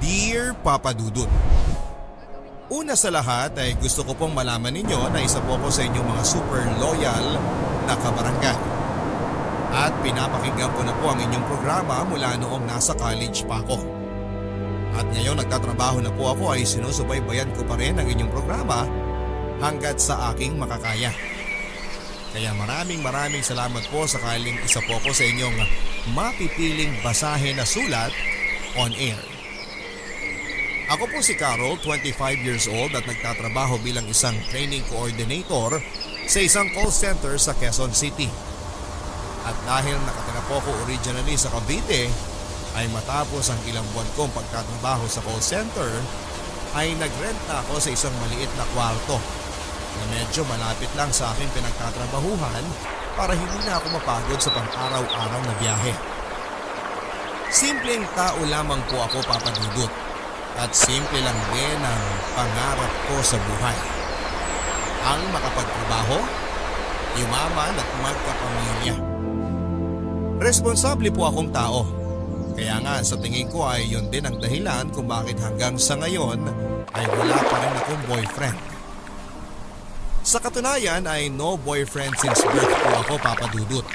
Dear Papa Dudut, una sa lahat ay gusto ko pong malaman ninyo na isa po ako sa inyong mga super loyal na kabarangay. At pinapakinggan ko na po ang inyong programa mula noong nasa college pa ako. At ngayon nagtatrabaho na po ako ay sinusubaybayan ko pa rin ang inyong programa hanggat sa aking makakaya. Kaya maraming salamat po sakaling isa po ako sa inyong mapipiling basahin na sulat on air. Ako po si Carol, 25 years old at nagtatrabaho bilang isang training coordinator sa isang call center sa Quezon City. At dahil nakatira po ako originally sa Cavite, ay matapos ang ilang buwan kong pagtatrabaho sa call center, ay nagrent na ako sa isang maliit na kwarto na medyo malapit lang sa aking pinagtatrabahuhan para hindi na ako mapagod sa pang-araw-araw na biyahe. Simpleng tao lamang po ako, Papa Dudut. At simple lang din ang pangarap ko sa buhay. Ang makapagtrabaho, yumaman at magkapamilya. Responsable po akong tao. Kaya nga sa tingin ko ay yun din ang dahilan kung bakit hanggang sa ngayon ay wala pa rin akong boyfriend. Sa katunayan ay no boyfriend since birth po ako, Papa Dudut.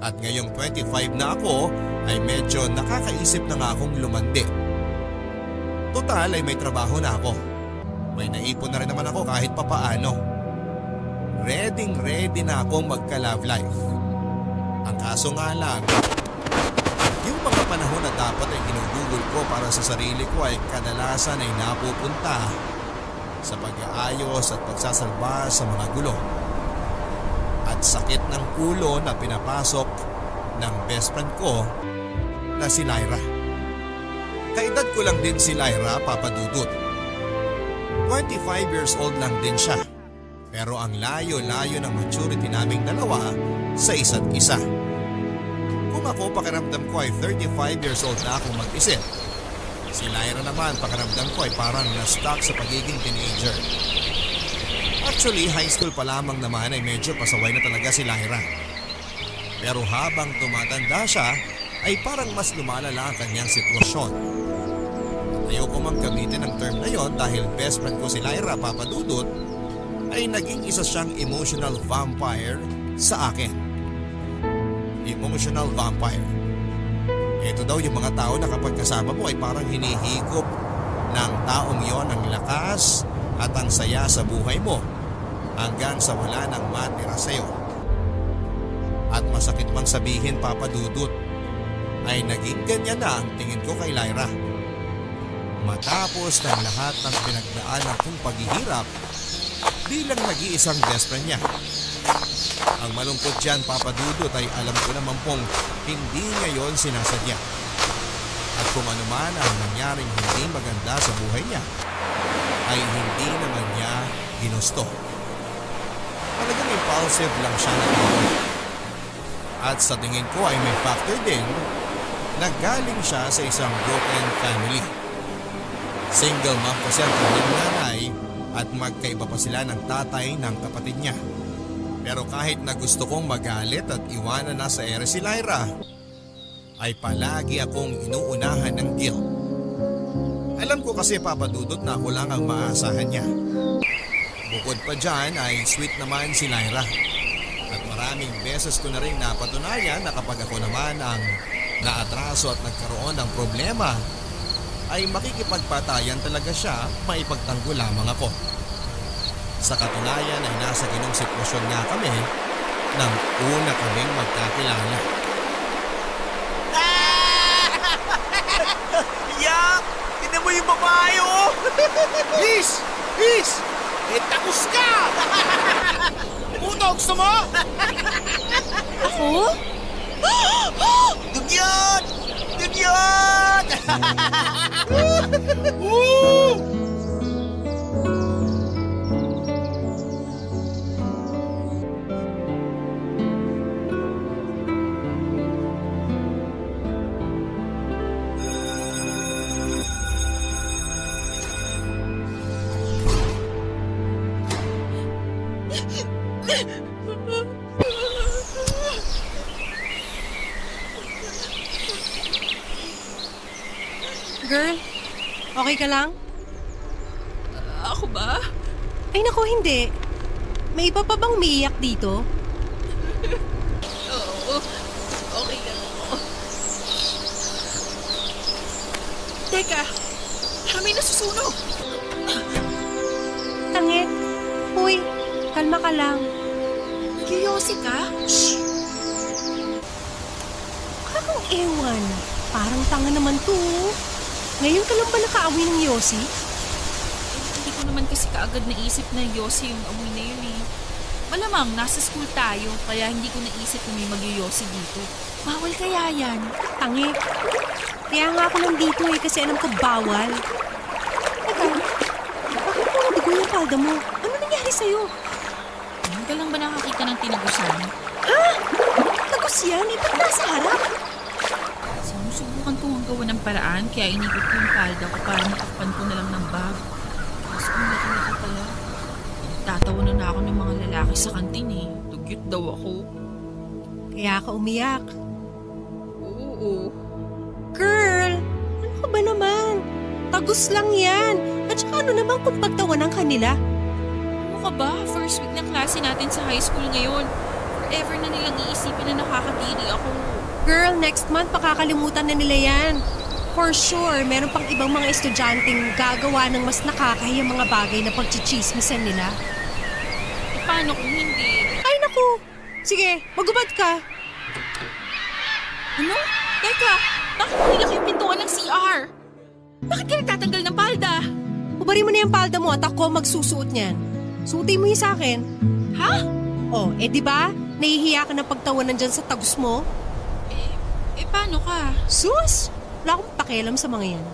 At ngayong 25 na ako ay medyo nakakaisip na nga akong lumandi. Total ay may trabaho na ako. May naipon na rin naman ako kahit papaano. Ready na akong magka-love life. Ang kaso nga lang, yung mga panahon na dapat ay ginugugol ko para sa sarili ko ay kadalasan ay napupunta sa pag-aayos at pagsasalba sa mga gulo. At sakit ng ulo na pinapasok ng best friend ko na si Lyra. Kaedad ko lang din si Lyra, Papa Dudut. 25 years old lang din siya. Pero ang layo-layo ng maturity naming dalawa sa isa't isa. Kung ako pakiramdam ko ay 35 years old na akong mag-isip. Si Lyra naman pakiramdam ko ay parang na-stuck sa pagiging teenager. Actually, high school pa lamang naman ay medyo pasaway na talaga si Lyra. Pero habang tumatanda siya, ay parang mas lumalala ang kanyang sitwasyon. Ayoko mang gamitin ang term na yon dahil best friend ko si Lyra, Papa Dudut, ay naging isa siyang emotional vampire sa akin. Emotional vampire. Ito daw yung mga tao na kapag kasama mo ay parang hinihigop ng taong yon ang lakas at ang saya sa buhay mo hanggang sa wala nang matira sa'yo. At masakit mang sabihin, Papa Dudut, ay naging ganyan na ang tingin ko kay Lyra. Matapos ng lahat ng pinagdaanan kong paghihirap bilang nag-iisang best friend niya. Ang malungkot dyan, Papa Dudut, ay alam ko naman pong hindi ngayon sinasadya. At kung ano man ang nangyaring hindi maganda sa buhay niya, ay hindi naman niya ginusto. Talagang impulsive lang siya na tao. At sa tingin ko ay may factor din na galing siya sa isang broken family. Single mom kasi ang kanyang nanay at magkaiba pa sila ng tatay ng kapatid niya. Pero kahit na gusto kong magalit at iwanan na sa ere si Lyra, ay palagi akong inuunahan ng guilt. Alam ko kasi, Papa Dudut, na ako lang ang maasahan niya. Bukod pa dyan ay sweet naman si Lyra. At maraming beses ko na rin napatunayan na kapag ako naman ang naatraso at nagkaroon ng problema, ay makikipagpatayan talaga siya, maipagtanggol lamang ako. Sa katunayan ay nasa ganung sitwasyon nga kami nang una kaming magkakilala. Yak! Tinan mo yung babae, oh! Miss! Miss! Eh, takus ka! Puto, gusto mo? Ako? Dugyot! Dugyot! Woo! Girl, okay ka lang? Ako ba? Ay naku, hindi. May iba pa bang umiiyak dito? Oo. Okay lang ako. Teka, may nasusunog. Tangit. Uy, kalma ka lang. Yoyosi ka? Kakang ewan. Parang tanga naman to. Ngayon ka lang ba nakaamoy ng Yossi? Hindi ko naman kasi kaagad naisip na Yossi yung amoy na yun eh. Malamang, nasa school tayo, kaya hindi ko naisip kung may magyoyosi dito. Bawal kaya yan? Tangit. Kaya nga ako nandito eh kasi alam ko bawal. Teka, bakit puro dugo yung palda mo? Ano nangyari sa'yo? Ngayon ka lang ba nakakita ng tinagusan? Tagos yan, ba't nasa harap? Sinusubukan ko ang gawa ng paraan, kaya inikot ko yung palda ko para matakpan ko na lang ng bag. Kaso kung laki-laki pala. Tatawanan na ako ng mga lalaki sa kantin eh. Dugyot daw ako. Kaya ka umiyak. Oo. Girl, ano ka ba naman? Tagos lang yan. At saka ano naman kung pagtawanan ka nila? Ano ka ba? First week ng klase natin sa high school ngayon. Forever na nilang iisipin na nakakadiri ako. Girl, next month pakakalimutan na nila yan. For sure, meron pang ibang mga estudyanteng gagawa ng mas nakakahiyang mga bagay na pagchichismisan nila. E paano kung hindi? Ay naku! Sige, magubad ka. Ano? Teka, bakit nilak yung pintuan ng CR? Bakit ka nagtatanggal ng palda? Ubarin mo na yung palda mo at ako magsusuot niyan. Suotin mo yun sa akin. Ha? Oh, di ba? Nahihiya ka ng pagtawanan dyan sa tagos mo? Eh paano ka? Sus! Wala akong pakialam sa mga yan.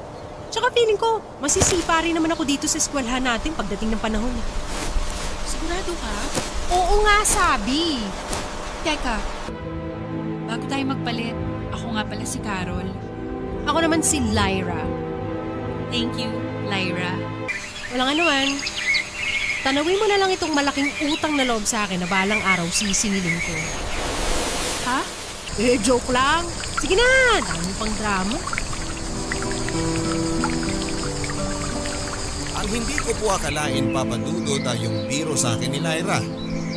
Tsaka feeling ko, masisipa rin naman ako dito sa eskwelahan natin pagdating ng panahon. Sigurado ka? Oo nga, sabi. Teka, bago tayo magpalit, ako nga pala si Carol. Ako naman si Lyra. Thank you, Lyra. Walang anuman. Tanawin mo na lang itong malaking utang na loob sa akin na balang araw sisingilin ko. Ha? Joke lang. Sige na, dami pang drama. Ang hindi ko po akalain papadudod ay yung biro sa akin ni Lyra.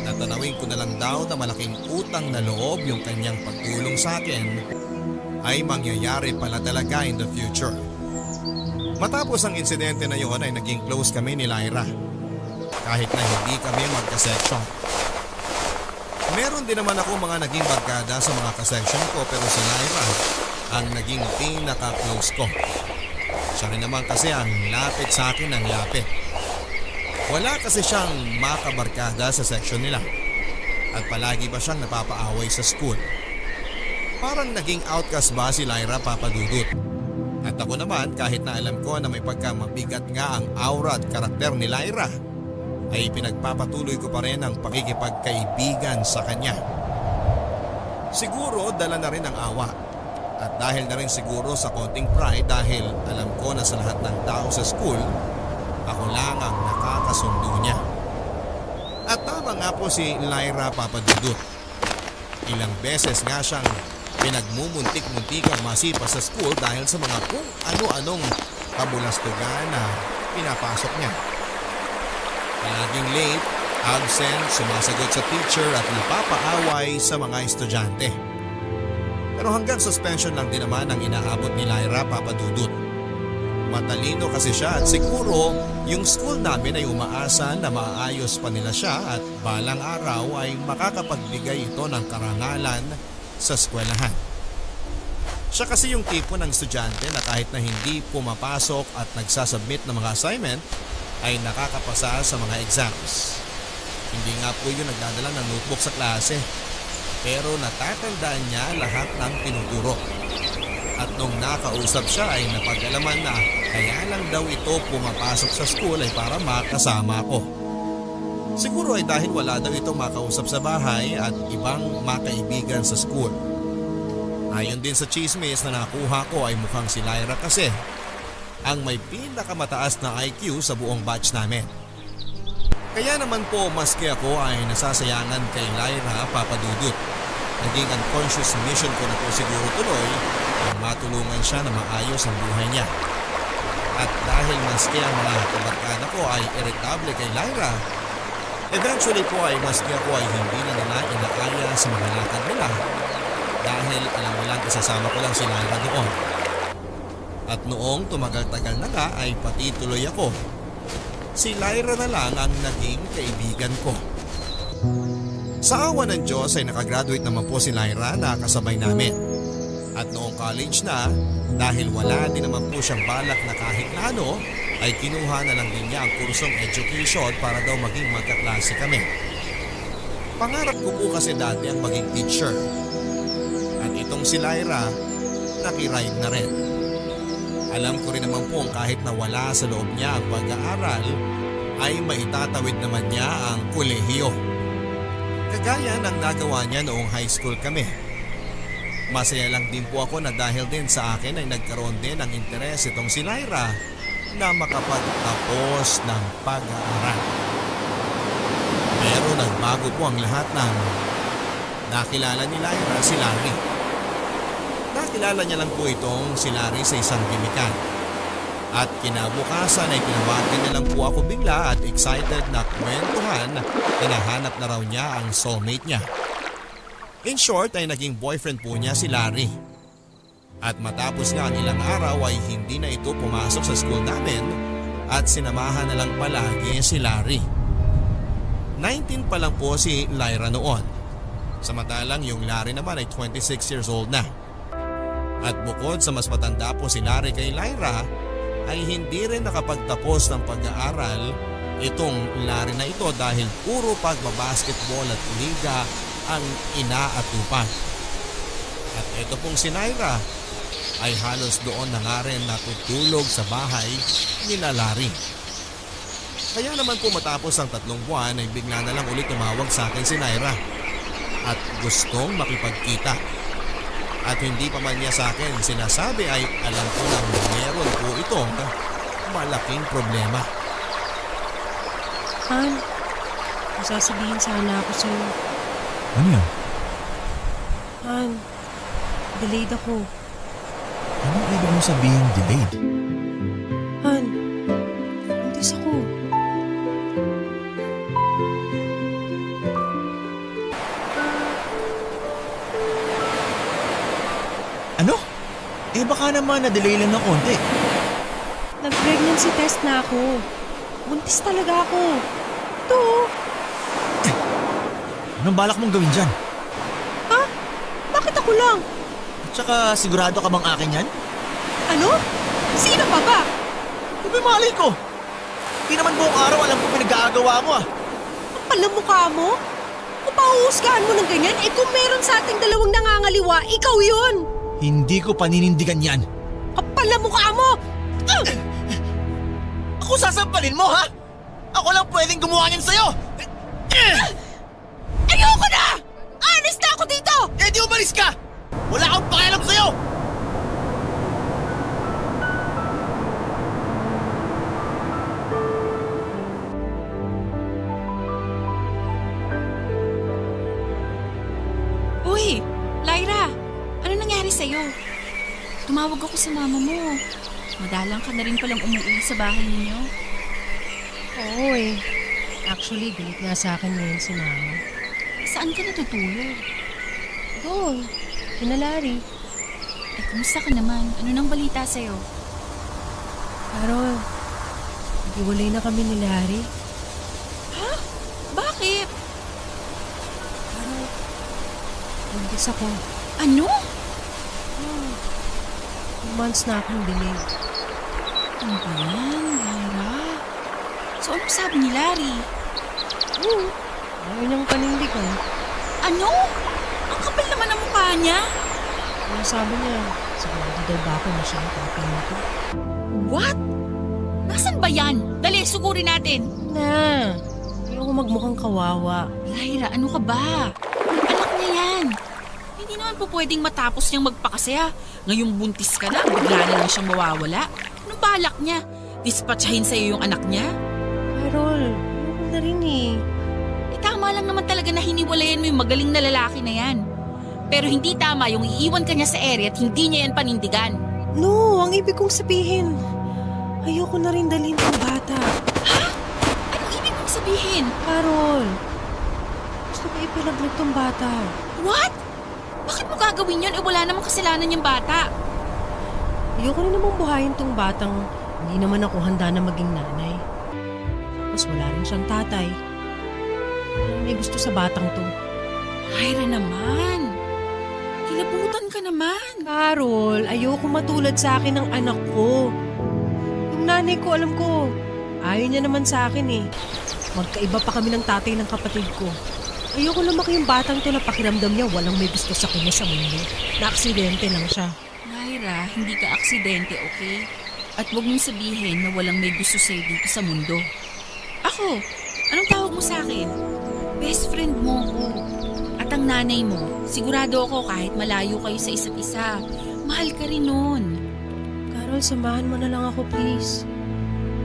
Natanawin ko na lang daw na malaking utang na loob yung kanyang pagtulong sa akin ay mangyayari pala talaga in the future. Matapos ang insidente na yon ay naging close kami ni Lyra. Kahit na hindi kami magka-section. Meron din naman ako mga naging barkada sa mga ka-section ko pero si Lyra ang naging pinaka-close ko. Siya rin naman kasi ang lapit sa akin ng lapit. Wala kasi siyang makabarkada sa section nila. At palagi ba siyang napapaaway sa school? Parang naging outcast ba si Lyra papadudot? At ako naman kahit na alam ko na may pagkamabigat nga ang aura at karakter ni Lyra, ay pinagpapatuloy ko pa rin ang pakikipagkaibigan sa kanya. Siguro dala na rin ang awa. At dahil na rin siguro sa konting pride dahil alam ko na sa lahat ng tao sa school, ako lang ang nakakasundo niya. At tama nga po si Lyra papadudot. Ilang beses nga siyang pinagmumuntik-muntikang masipa sa school dahil sa mga kung ano-anong kabulastugan na pinapasok niya. Palaging late, absent, sumasagot sa teacher at napapaaway sa mga estudyante. Pero hanggang suspension lang din naman ang inaabot ni Lyra papadudot. Matalino kasi siya at siguro yung school namin ay umaasa na maayos pa nila siya at balang araw ay makakapagbigay ito ng karangalan sa eskwelahan. Siya kasi yung tipo ng estudyante na kahit na hindi pumapasok at nagsasubmit ng mga assignment ay nakakapasa sa mga exams. Hindi nga po yun nagdadala ng notebook sa klase pero natatandaan niya lahat ng tinuturo. At nung nakausap siya ay napag-alaman na kaya lang daw ito pumapasok sa school ay para makasama ko. Siguro ay dahil wala daw ito makausap sa bahay at ibang makaibigan sa school. Ayon din sa chismis na nakuha ko ay mukhang si Lyra kasi ang may pinakamataas na IQ sa buong batch namin. Kaya naman po maski ako ay nasasayangan kay Lyra, Papa Dudut. Naging unconscious mission ko na po siguro tuloy ang matulungan siya na maayos ang buhay niya. At dahil maski ang mga kabarkada ko ay irritable kay Lyra, eventually po ay maski ako ay hindi na nila inaaya sa mga lakad nila dahil alam nilang isasama ko lang si Lyra doon. At noong tumagal-tagal na nga ay pati tuloy ako. Si Lyra na lang ang naging kaibigan ko. Sa awa ng Diyos ay nakagraduate naman po si Lyra na kasabay namin. At noong college na, dahil wala din naman po siyang balak na kahit na ano, ay kinuha na lang din niya ang kursong education para daw maging magkaklase kami. Pangarap ko po kasi dati ang maging teacher. At itong si Lyra, nakiride na rin. Alam ko rin naman po kahit na wala sa loob niya ang pag-aaral, ay maitatawid naman niya ang kolehiyo. Kagaya ng nagawa niya noong high school kami. Masaya lang din po ako na dahil din sa akin ay nagkaroon din ng interes itong si Lyra na makapagtapos ng pag-aaral. Pero nagbago po ang lahat ng nakilala ni Lyra si Larry. Nakilala niya lang po itong si Larry sa isang gimikan. At kinabukasan ay tinawagan niya lang po ako bigla at excited na kwentuhan na nahanap na raw niya ang soulmate niya. In short ay naging boyfriend po niya si Larry. At matapos nga ang ilang araw ay hindi na ito pumasok sa school namin at sinamahan na lang palagi si Larry. 19 pa lang po si Lyra noon. Samantalang yung Larry naman ay 26 years old na. At bukod sa mas matanda po si Larry kay Lyra, ay hindi rin nakapagtapos ng pag-aaral itong Larry na ito dahil puro pagbabasketball at liga ang inaatupan. At ito pong si Lyra ay halos doon na nga rin natutulog sa bahay ni Larry. Kaya naman po matapos ang 3 buwan ay bigla na lang ulit tumawag sa akin si Lyra at gustong makipagkita. At hindi pa man niya sa akin sinasabi ay alam ko lang meron po itong malaking problema. Han, masasabihin sana ako sa'yo. Ano yan? Han, delayed ako. Anong ibig mong sabihin delayed? Han, buntis ako. Ano? Eh baka naman na-delay lang ng konti. Nag-pregnancy test na ako. Buntis talaga ako. Ito. Anong balak mong gawin dyan? Ha? Bakit ako lang? At saka sigurado ka bang akin yan? Ano? Sino pa ba? Sabi malay ko. Hindi naman buong araw alam ko pinag-aagawa mo ah. Kapal ang mukha mo? Kung pahuhusgahan mo ng ganyan, eh kung meron sa ating dalawang nangangaliwa, ikaw yun! Hindi ko paninindigan yan. Kapal ang mukha mo! Ako sasampalin mo ha? Ako lang pwedeng gumawa niyan sa'yo! Ayoko na! Honest na ako dito! Eh di umalis ka! Wala akong pakialam sa'yo! Uy, Lyra, ano nangyari sa'yo? Tumawag ako sa mama mo. Madalang ka na rin palang umuwi sa bahay ninyo. Oo eh. Actually, galit nga sa akin ngayon si Mama. Saan ka natutulog? Doon, kina Larry. Eh, kumusta ka naman? Ano nang balita sa'yo? Carol, nag-iwalay na kami ni Larry. Ha? Bakit? Carol, buntis ako. Ano? 2 months na akong delayed. Ano ba yan, Lyra? So, ano sabi ni Larry? Ayaw niyang panindigan. Ano? Ang kapal naman ang mukha niya. Ano sabi niya? Sigurado daw ba ako na siya ang papa nito? What? Nasaan ba yan? Dali, sugurin natin. Na, ayoko magmukhang kawawa. Lyra, ano ka ba? Anak niya yan. Hindi naman po pwedeng matapos niyang magpakasaya. Ngayong buntis ka na, bigla na lang siyang mawawala. Anong balak niya? Dispatchahin sa'yo yung anak niya? Carol, ayoko na na rin eh. Tama lang naman talaga na hiniwalayan mo yung magaling na lalaki na yan. Pero hindi tama yung iiwan ka niya sa ere at hindi niya yan panindigan. No, ang ibig kong sabihin, ayoko na rin dalhin ng bata. Anong ibig mong sabihin? Carol, gusto ko ipalaglag tong bata. What? Bakit mo gagawin yun? Wala namang kasalanan yung bata. Ayoko rin namang buhayin tong batang hindi naman ako handa na maging nanay. Tapos wala rin siyang tatay. May gusto sa batang to. Myra naman. Kilabutan ka naman. Carol, ayoko matulad sa akin ng anak ko. Yung nanay ko, alam ko, ayaw niya naman sa akin eh. Magkaiba pa kami ng tatay ng kapatid ko. Ayoko lumaki yung batang to na pakiramdam niya walang may gusto sa kanya sa mundo. Na-aksidente lang siya. Myra, hindi ka aksidente, okay? At huwag mong sabihin na walang may gusto sa'yo dito sa mundo. Ako, anong tawag mo sa akin? Best friend mo ko. At ang nanay mo, sigurado ako kahit malayo kayo sa isa't isa, mahal ka rin nun. Carol, samahan mo na lang ako, please.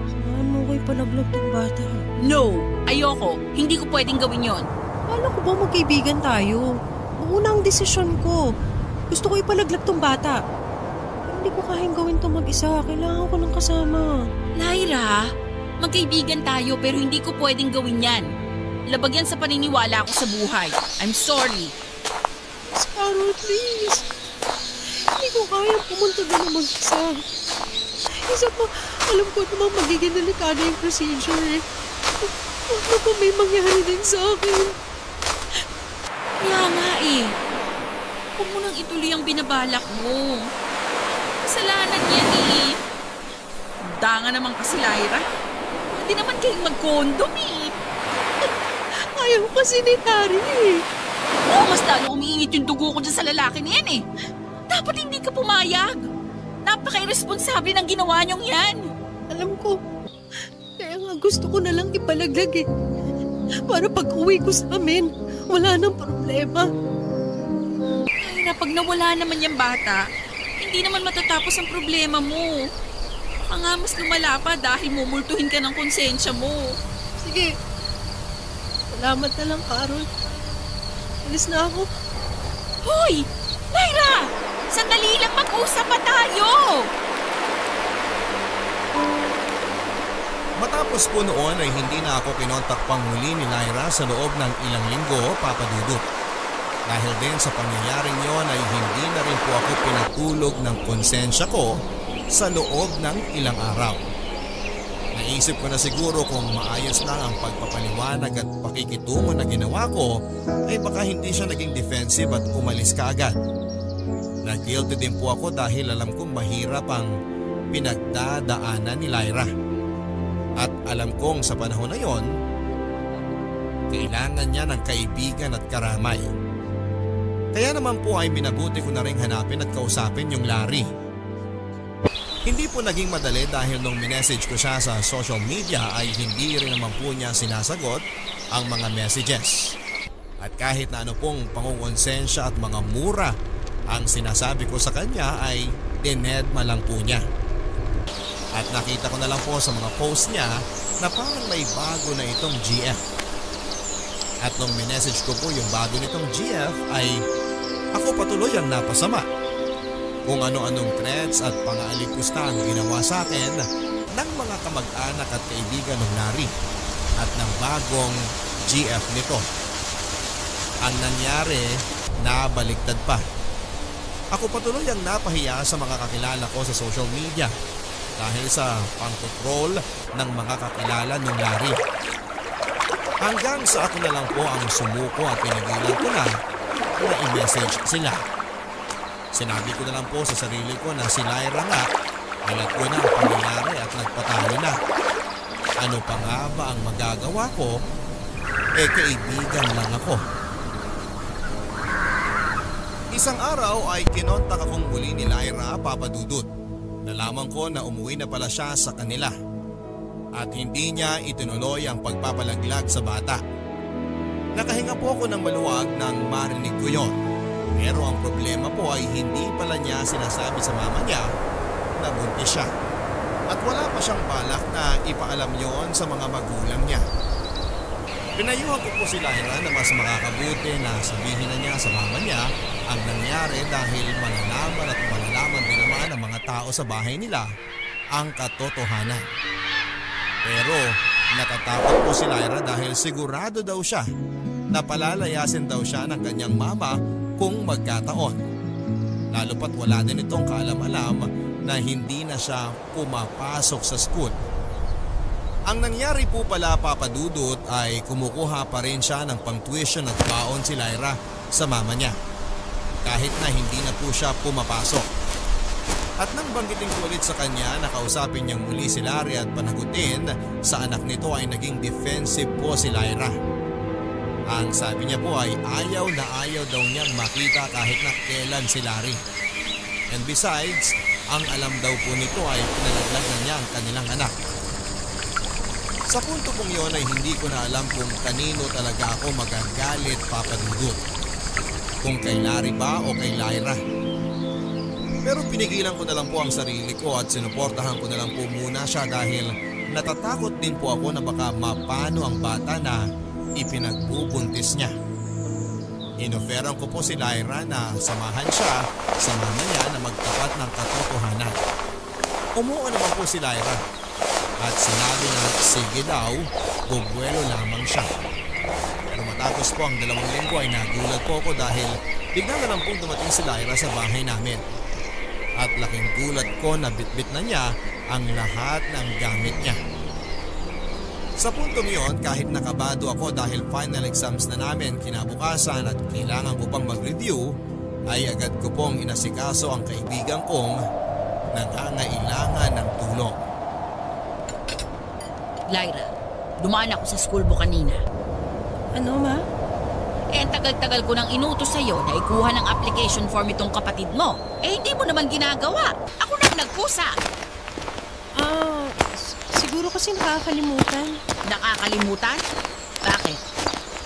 Samahan mo ko ipalaglag tong bata. No, ayoko. Hindi ko pwedeng gawin yon. Paano ko ba magkaibigan tayo? Mauna ang desisyon ko. Gusto ko ipalaglag tong bata. Hindi ko kayang gawin to mag-isa. Kailangan ko ng kasama. Lyra, magkaibigan tayo pero hindi ko pwedeng gawin yan. Labag yan sa paniniwala ko sa buhay. I'm sorry. Carol, please. Hindi ko kayang pumunta doon ng mag-isa. Isa pa, alam ko namang magiging delikado yung procedure eh. Ano pa may mangyari din sa akin? Kaya nga eh. Huwag mo nang ituloy ang binabalak mo. Kasalanan yan eh. Handa nga naman kasi, Lyra. Hindi naman kayong mag-condom eh. Ayaw kasi ni Tari eh. Oo, mas lalo umiinit yung dugo ko dyan sa lalaki niyan eh. Dapat hindi ka pumayag. Napaka-irresponsable ng ginawa niyong yan. Alam ko. Kaya nga gusto ko na lang ipalaglag eh. Para pag uwi ko sa amin, wala nang problema. Lyra, pag nawala naman yung bata, hindi naman matatapos ang problema mo. Baka nga mas lumala pa dahil mumultuhin ka ng konsensya mo. Sige. Salamat na lang, Carol. Alis na ako. Hoy! Lyra! Sandali lang, mag-usap pa tayo! Matapos po noon ay hindi na ako kinontak pang muli ni Lyra sa loob ng ilang linggo, Papa Dudut. Dahil din sa pangyayaring yon ay hindi na rin po ako pinatulog ng konsensya ko sa loob ng ilang araw. Naisip ko na siguro kung maayos lang ang pagpapaliwanag at pakikitungo na ginawa ko ay baka hindi siya naging defensive at umalis ka agad. Nag-guilty din po ako dahil alam kong mahirap ang pinagdadaanan ni Lyra. At alam kong sa panahon na yon, kailangan niya ng kaibigan at karamay. Kaya naman po ay minabuti ko na rin hanapin at kausapin yung Larry. Hindi po naging madali dahil nung minessage ko siya sa social media ay hindi rin naman po niya sinasagot ang mga messages. At kahit na ano pong pangungonsensya at mga mura ang sinasabi ko sa kanya ay dinedma lang po niya. At nakita ko na lang po sa mga post niya na parang may bago na itong GF. At nung minessage ko po yung bago nitong GF ay ako patuloy ang napasama. Kung ano-anong threats at pang-aalikusta ang ginawa sa akin ng mga kamag-anak at kaibigan ng Larry at ng bagong GF nito. Ang nangyari, nabaliktad pa. Ako patuloy ang napahiya sa mga kakilala ko sa social media dahil sa pang-control ng mga kakilala ng Larry. Hanggang sa ako na lang po ang sumuko at pinigilan ko na i-message sila. Sinabi ko na lang po sa sarili ko na si Lyra nga, alat ko na ang pangyayari at nagpatalo na. Ano pa nga ba ang magagawa ko? Kaibigan lang ako. Isang araw ay kinontak akong muli ni Lyra, Papa Dudut. Nalaman ko na umuwi na pala siya sa kanila. At hindi niya itinuloy ang pagpapalaglag sa bata. Nakahinga po ako ng maluwag nang marinig ko yon. Pero ang problema po ay hindi pala niya sinasabi sa mama niya na buntis siya. At wala pa siyang balak na ipaalam yon sa mga magulang niya. Pinayuhan ko po si Lyra na mas makakabuti na sabihin na niya sa mama niya ang nangyari dahil malalaman at malalaman din naman ng mga tao sa bahay nila ang katotohanan. Pero natatakot po si Lyra dahil sigurado daw siya na palalayasin daw siya ng kanyang mama kung magkataon. Lalo pat wala din itong kaalam-alam na hindi na siya pumapasok sa school. Ang nangyari po pala, Papa Dudut, ay kumukuha pa rin siya ng pang-tuition at baon si Lyra sa mama niya. Kahit na hindi na po siya pumapasok. At nang banggitin ko ulit sa kanya na kausapin niyang muli si Larry at panagutin sa anak nito ay naging defensive po si Lyra. Ang sabi niya po ay ayaw na ayaw daw niyang makita kahit na kailan si Larry. And besides, ang alam daw po nito ay pinalaglag na niya ang kanilang anak. Sa punto pong yon ay hindi ko na alam kung kanino talaga ako magagalit, Papa Dudut. Kung kay Larry ba o kay Lyra. Pero pinigilan ko na lang po ang sarili ko at sinuportahan ko na lang po muna siya dahil natatakot din po ako na baka mapano ang bata na ipinagbubuntis niya. Inoferan ko po si Lyra na samahan siya sa mama niya na magtapat ng katotohanan. Umuo naman po si Lyra. At sinabi na sige daw, bubuelo lamang siya. Pero matapos po ang 2 linggo ay nagulat po ako dahil bigla na lang pong dumating si Lyra sa bahay namin. At laking gulat ko na bitbit na niya ang lahat ng gamit niya. Sa puntong yon, kahit nakabado ako dahil final exams na namin kinabukasan at kailangan ko pang mag-review, ay agad ko pong inasikaso ang kaibigan kong nangangailangan ng tulong. Lyra, dumaan ako sa school mo kanina. Ano, ma? Eh, ang tagal-tagal ko nang inutos sa'yo na ikuha ng application form itong kapatid mo. Eh, hindi mo naman ginagawa. Ako nang nagkusa. Siguro kasi nakakalimutan. Nakakalimutan? Bakit?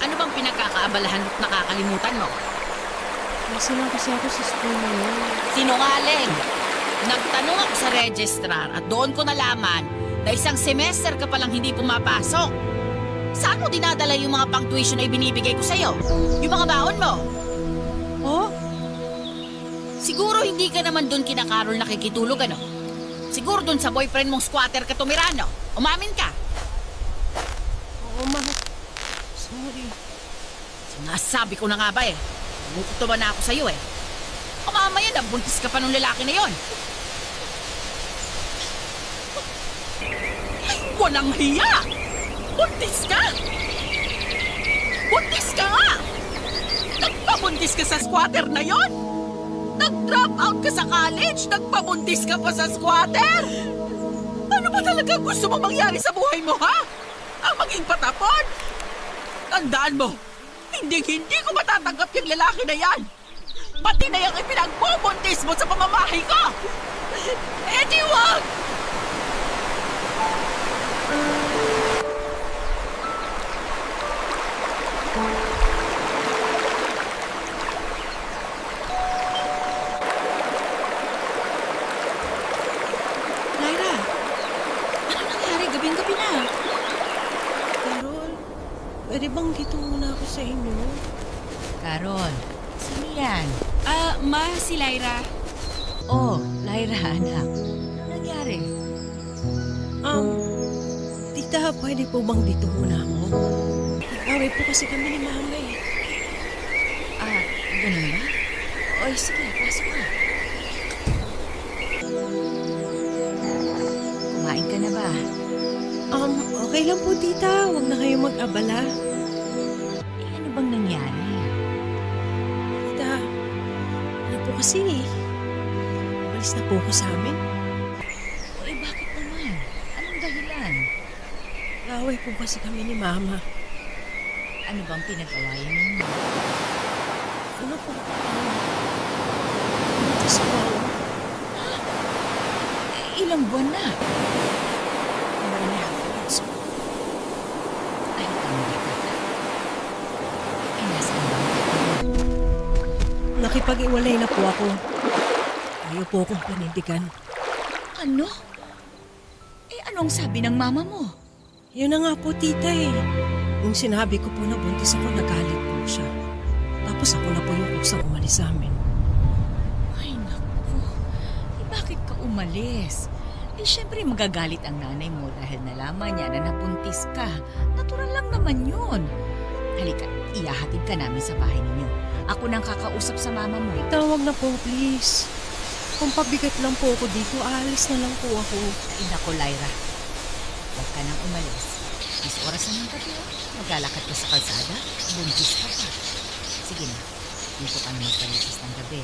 Ano bang pinagkakaabalahan at nakakalimutan mo? Kasi lang kasi ako sa school ngayon. Sinungaling! Nagtanong ako sa registrar at doon ko nalaman na 1 semester ka palang hindi pumapasok. Saan mo dinadala yung mga pang-tuition na ibinibigay ko sa'yo? Yung mga baon mo? Oh? Siguro hindi ka naman doon kina Carol nakikitulog, ano? Siguro doon sa boyfriend mong squatter ka tumira, no? Umamin ka. Oo, ma. Sorry. Sinasabi ko na nga ba eh. Umukutuba na ako sa'yo eh. O mamaya na, buntis ka pa nung lalaki na yon. Ay, walang hiya! Buntis ka! Buntis ka nga! Nagpabuntis ka sa squatter na yon? Nag-drop out ka sa college? Nagpabuntis ka pa sa squatter? Ano ba talaga gusto mo mangyari sa buhay mo, ha? Ang maging patapon? Tandaan mo, hindi ko matatanggap yung lalaki na yan. Pati na yung ipinagbubuntis mo sa pamamahay ko. Eh di wag! Lyra, ano nangyari? Gabing-gabi na. Carol, pwede bang dito muna ako sa inyo? Carol, sino yan? Ma, si Lyra. Oh, Lyra, anak. Ano nangyari? Tita, pwede po bang dito muna ako? Nag-away po kasi kami ni mama eh. Ganun ba? Oy, sige, pasok ka. Kumain ka na ba? Okay lang po tita, huwag na kayong mag-abala. Eh, ano bang nangyari? Tita, ano po kasi alis na po ko sa amin. Eh, bakit naman? Anong dahilan? Nag-away po kasi kami ni mama. Ano bang pinag-awayan ninyo? Ano po? Buntis po. Eh, ilang buwan na? 1.5 months po. Ay, hindi ka. Eh, nasaan ba? Nakipag-iwalay na po ako. Ayaw po akong panindigan. Ano? Eh, anong sabi ng mama mo? Yun na nga po tita eh. Nung sinabi ko po na buntis ako, nagalit po siya. Tapos ako na po yung kusang umalis sa amin. Ay, naku. Bakit ka umalis? Syempre magagalit ang nanay mo dahil nalaman niya na nabuntis ka. Natural lang naman yun. Halika, iyahatid ka namin sa bahay ninyo. Ako nang kakausap sa mama mo. Tawag na po, please. Kung pabigat lang po ako dito, aalis na lang po ako. Ay, naku, Lyra. Huwag ka nang umalis. Is oras na ng gabi. Maglalakad ka sa kalsada. Buntis ka pa. Sige na, dito ka na magpalitis ng gabi.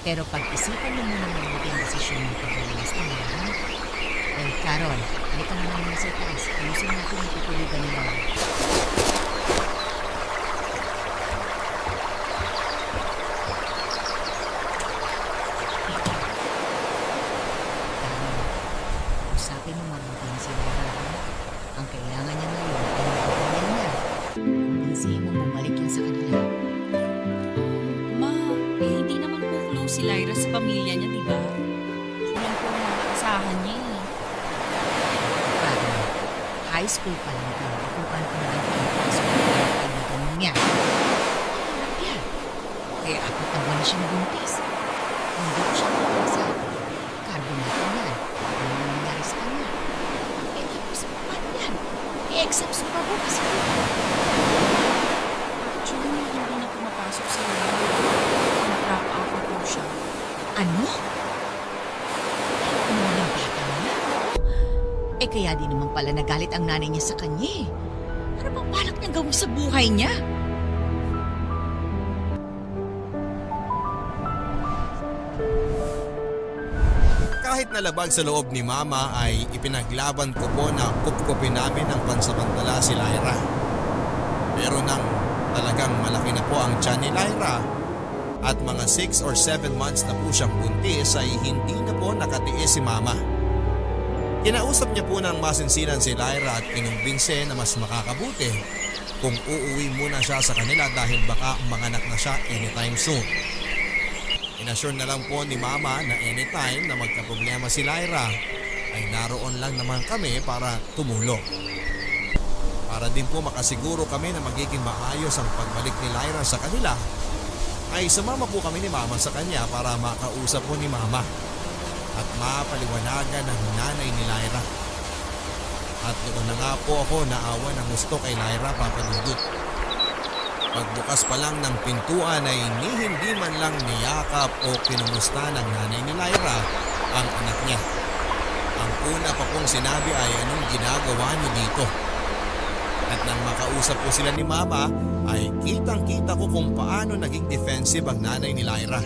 Pero pag-isipan mo muna mabuti ang desisyon mo pag-alas na ha? Well, Carol, halika na naman sa taas. Ayusin natin ang tutulugan nila. Usapin mo mabuti na si Laura. Ang kailangan niya ngayon ay magpapalyan niya. Kumbinsihin mo bumalik yun sa kanila. Ma, hindi naman po close si Lyra sa pamilya niya, di ba? Kulang po ang asahan niya eh. Para, high school pa lang ito. Kung ano na lang pinapasok ng kaibigan niya. Hirap yan. Kaya apat na buwan na siyang buntis. Hindi ko siya makasabi. Carbonate yan. Ano na nangyari sa kanya? Tapos paano yan? I-exam sa pabukas ko. Actually, hindi na pumapasok sa Lyra. Nag-drop out na po siya. Ano? Ano ng bata niya? Kaya di naman pala nagalit ang nanay niya sa kanya eh. Ano bang balak niya gawin sa buhay niya? Kahit nalabag sa loob ni Mama ay ipinaglaban ko po na kupkupin namin ng pansamantala si Lyra. Pero nang talagang malaki na po ang tiyan ni Lyra at mga 6 or 7 months na po siyang buntis ay hindi na po nakatiis si Mama. Kinausap niya po ng masinsinan si Lyra at kinumbinse na mas makakabuti kung uuwi muna siya sa kanila dahil baka manganak na siya anytime soon. Inassure na lang po ni Mama na anytime na magkaproblema si Lyra ay naroon lang naman kami para tumulong. Para din po makasiguro kami na magiging maayos ang pagbalik ni Lyra sa kanila, ay sumama po kami ni Mama sa kanya para makausap po ni Mama at mapaliwanagan ang nanay ni Lyra. At doon na nga po ako naawa ng gusto kay Lyra, Papa Dudut. Pagbukas pa lang ng pintuan ay hindi man lang niyakap o kinumusta ng nanay ni Lyra ang anak niya. Ang una pa pong sinabi ay anong ginagawa niyo dito. At nang makausap po sila ni Mama ay kitang-kita ko kung paano naging defensive ang nanay ni Lyra.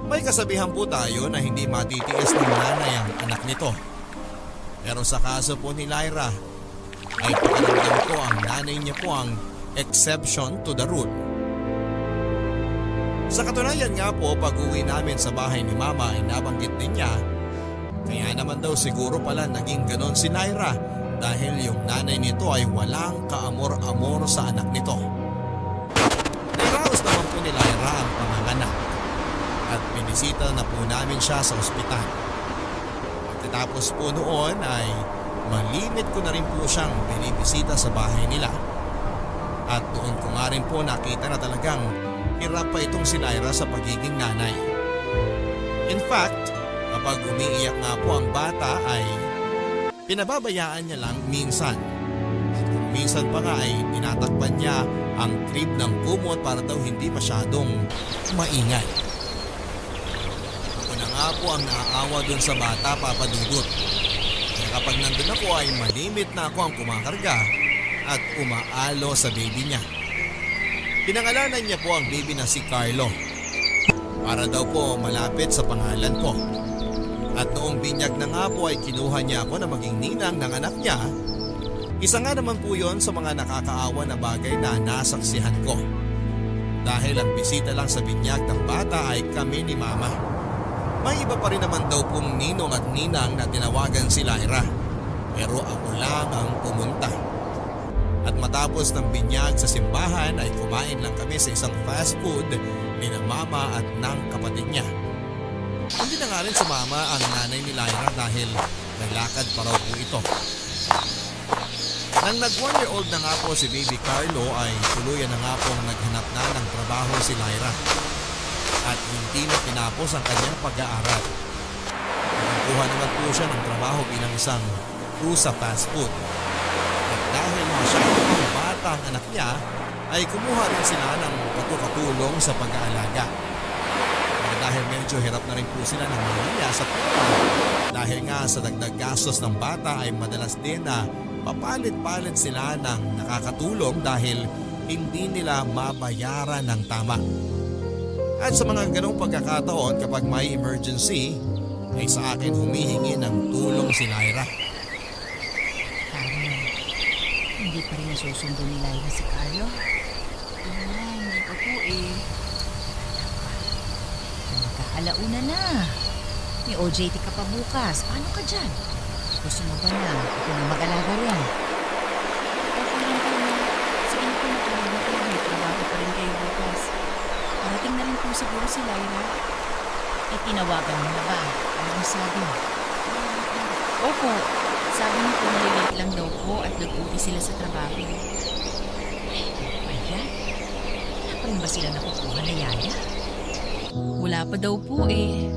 May kasabihan po tayo na hindi matitiis ng nanay ang anak nito. Pero sa kaso po ni Lyra ay pakiramdam ko ang nanay niya po ang exception to the rule. Sa katunayan nga po, pag-uwi namin sa bahay ni Mama ay nabanggit din niya, kaya naman daw siguro pala naging ganon si Lyra dahil yung nanay nito ay walang kaamor-amor sa anak nito. Nairaos naman po ni Lyra ang panganganak at binisita na po namin siya sa ospital. Pagkatapos po noon ay malimit ko na rin po siyang binibisita sa bahay nila. At doon ko nga rin po nakita na talagang hirap pa itong si Lyra sa pagiging nanay. In fact, kapag umiiyak nga po ang bata ay pinababayaan niya lang minsan. At kung minsan pa nga ay tinatakpan niya ang crib ng kumot para daw hindi masyadong maingay. Ako na nga po ang naaawa dun sa bata, Papa Dudut. Kaya kapag nandun ako ay malimit na ako ang kumakarga at umaalo sa baby niya. Pinangalanan niya po ang baby na si Carlo para daw po malapit sa pangalan ko. At noong binyag na nga po ay kinuha niya ako na maging ninang ng anak niya. Isa nga naman po yon sa mga nakakaawa na bagay na nasaksihan ko. Dahil ang bisita lang sa binyag ng bata ay kami ni Mama. May iba pa rin naman daw pong ninong at ninang na tinawagan si Lyra. Pero ako lang ang pumunta. At matapos ng binyag sa simbahan ay kumain lang kami sa isang fast food ni na Mama at ng kapatid niya. Hindi na nga rin sumama ang nanay ni Lyra dahil naglakad pa raw po ito. Nang nag 1-year-old na nga po si Baby Carlo ay tuluyan na nga pong naghanap na ng trabaho si Lyra. At hindi na tinapos ang kanyang pag-aaral. Nagkuha naman po siya ng trabaho bilang isang crew sa fast food. At dahil masyadong bata ang anak niya, ay kumuha rin sila ng katulong sa pag-aalaga. At dahil medyo hirap na rin po sila ng mamilya sa pera, dahil nga sa dagdag gastos ng bata ay madalas din na papalit-palit sila ng nakakatulong dahil hindi nila mabayaran ng tama. At sa mga ganong pagkakataon kapag may emergency, ay sa akin humihingi ng tulong si Lyra. Carlo, hindi pa rin nasusundo ni Lyra si Carlo. Hindi pa po eh. Magkaalauna na. May OJT ka pa bukas. Paano ka dyan? Gusto mo ba na ako na mag-alaga rin? Okay lang po, ma. Sige na po, matulog kayo. May trabaho pa rin kayo bukas. Parating na rin po siguro si Lyra. Tinawagan mo na ba? Anong sabi? Opo. Sabi niyo po malilate lang daw po at nag-uwi sila sa trabaho. Ayan? Wala pa rin ba sila nakukuha na yaya? Wala pa daw po eh.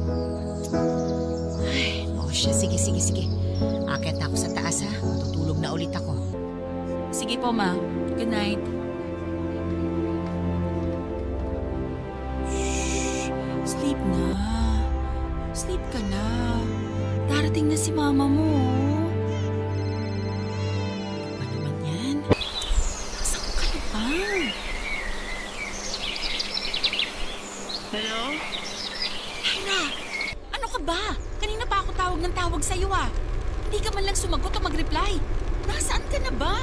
O siya, sige. Akit na ako sa taas ha. Matutulog na ulit ako. Sige po, ma. Good night. Sleep na. Sleep ka na. Darating na si mama mo. Ano ba naman yan? Nasaan ka na ba? Hello? Lyra! Ano ka ba? Kanina pa ako tawag ng tawag sa'yo ah. Hindi ka man lang sumagot o mag-reply. Nasaan ka na ba?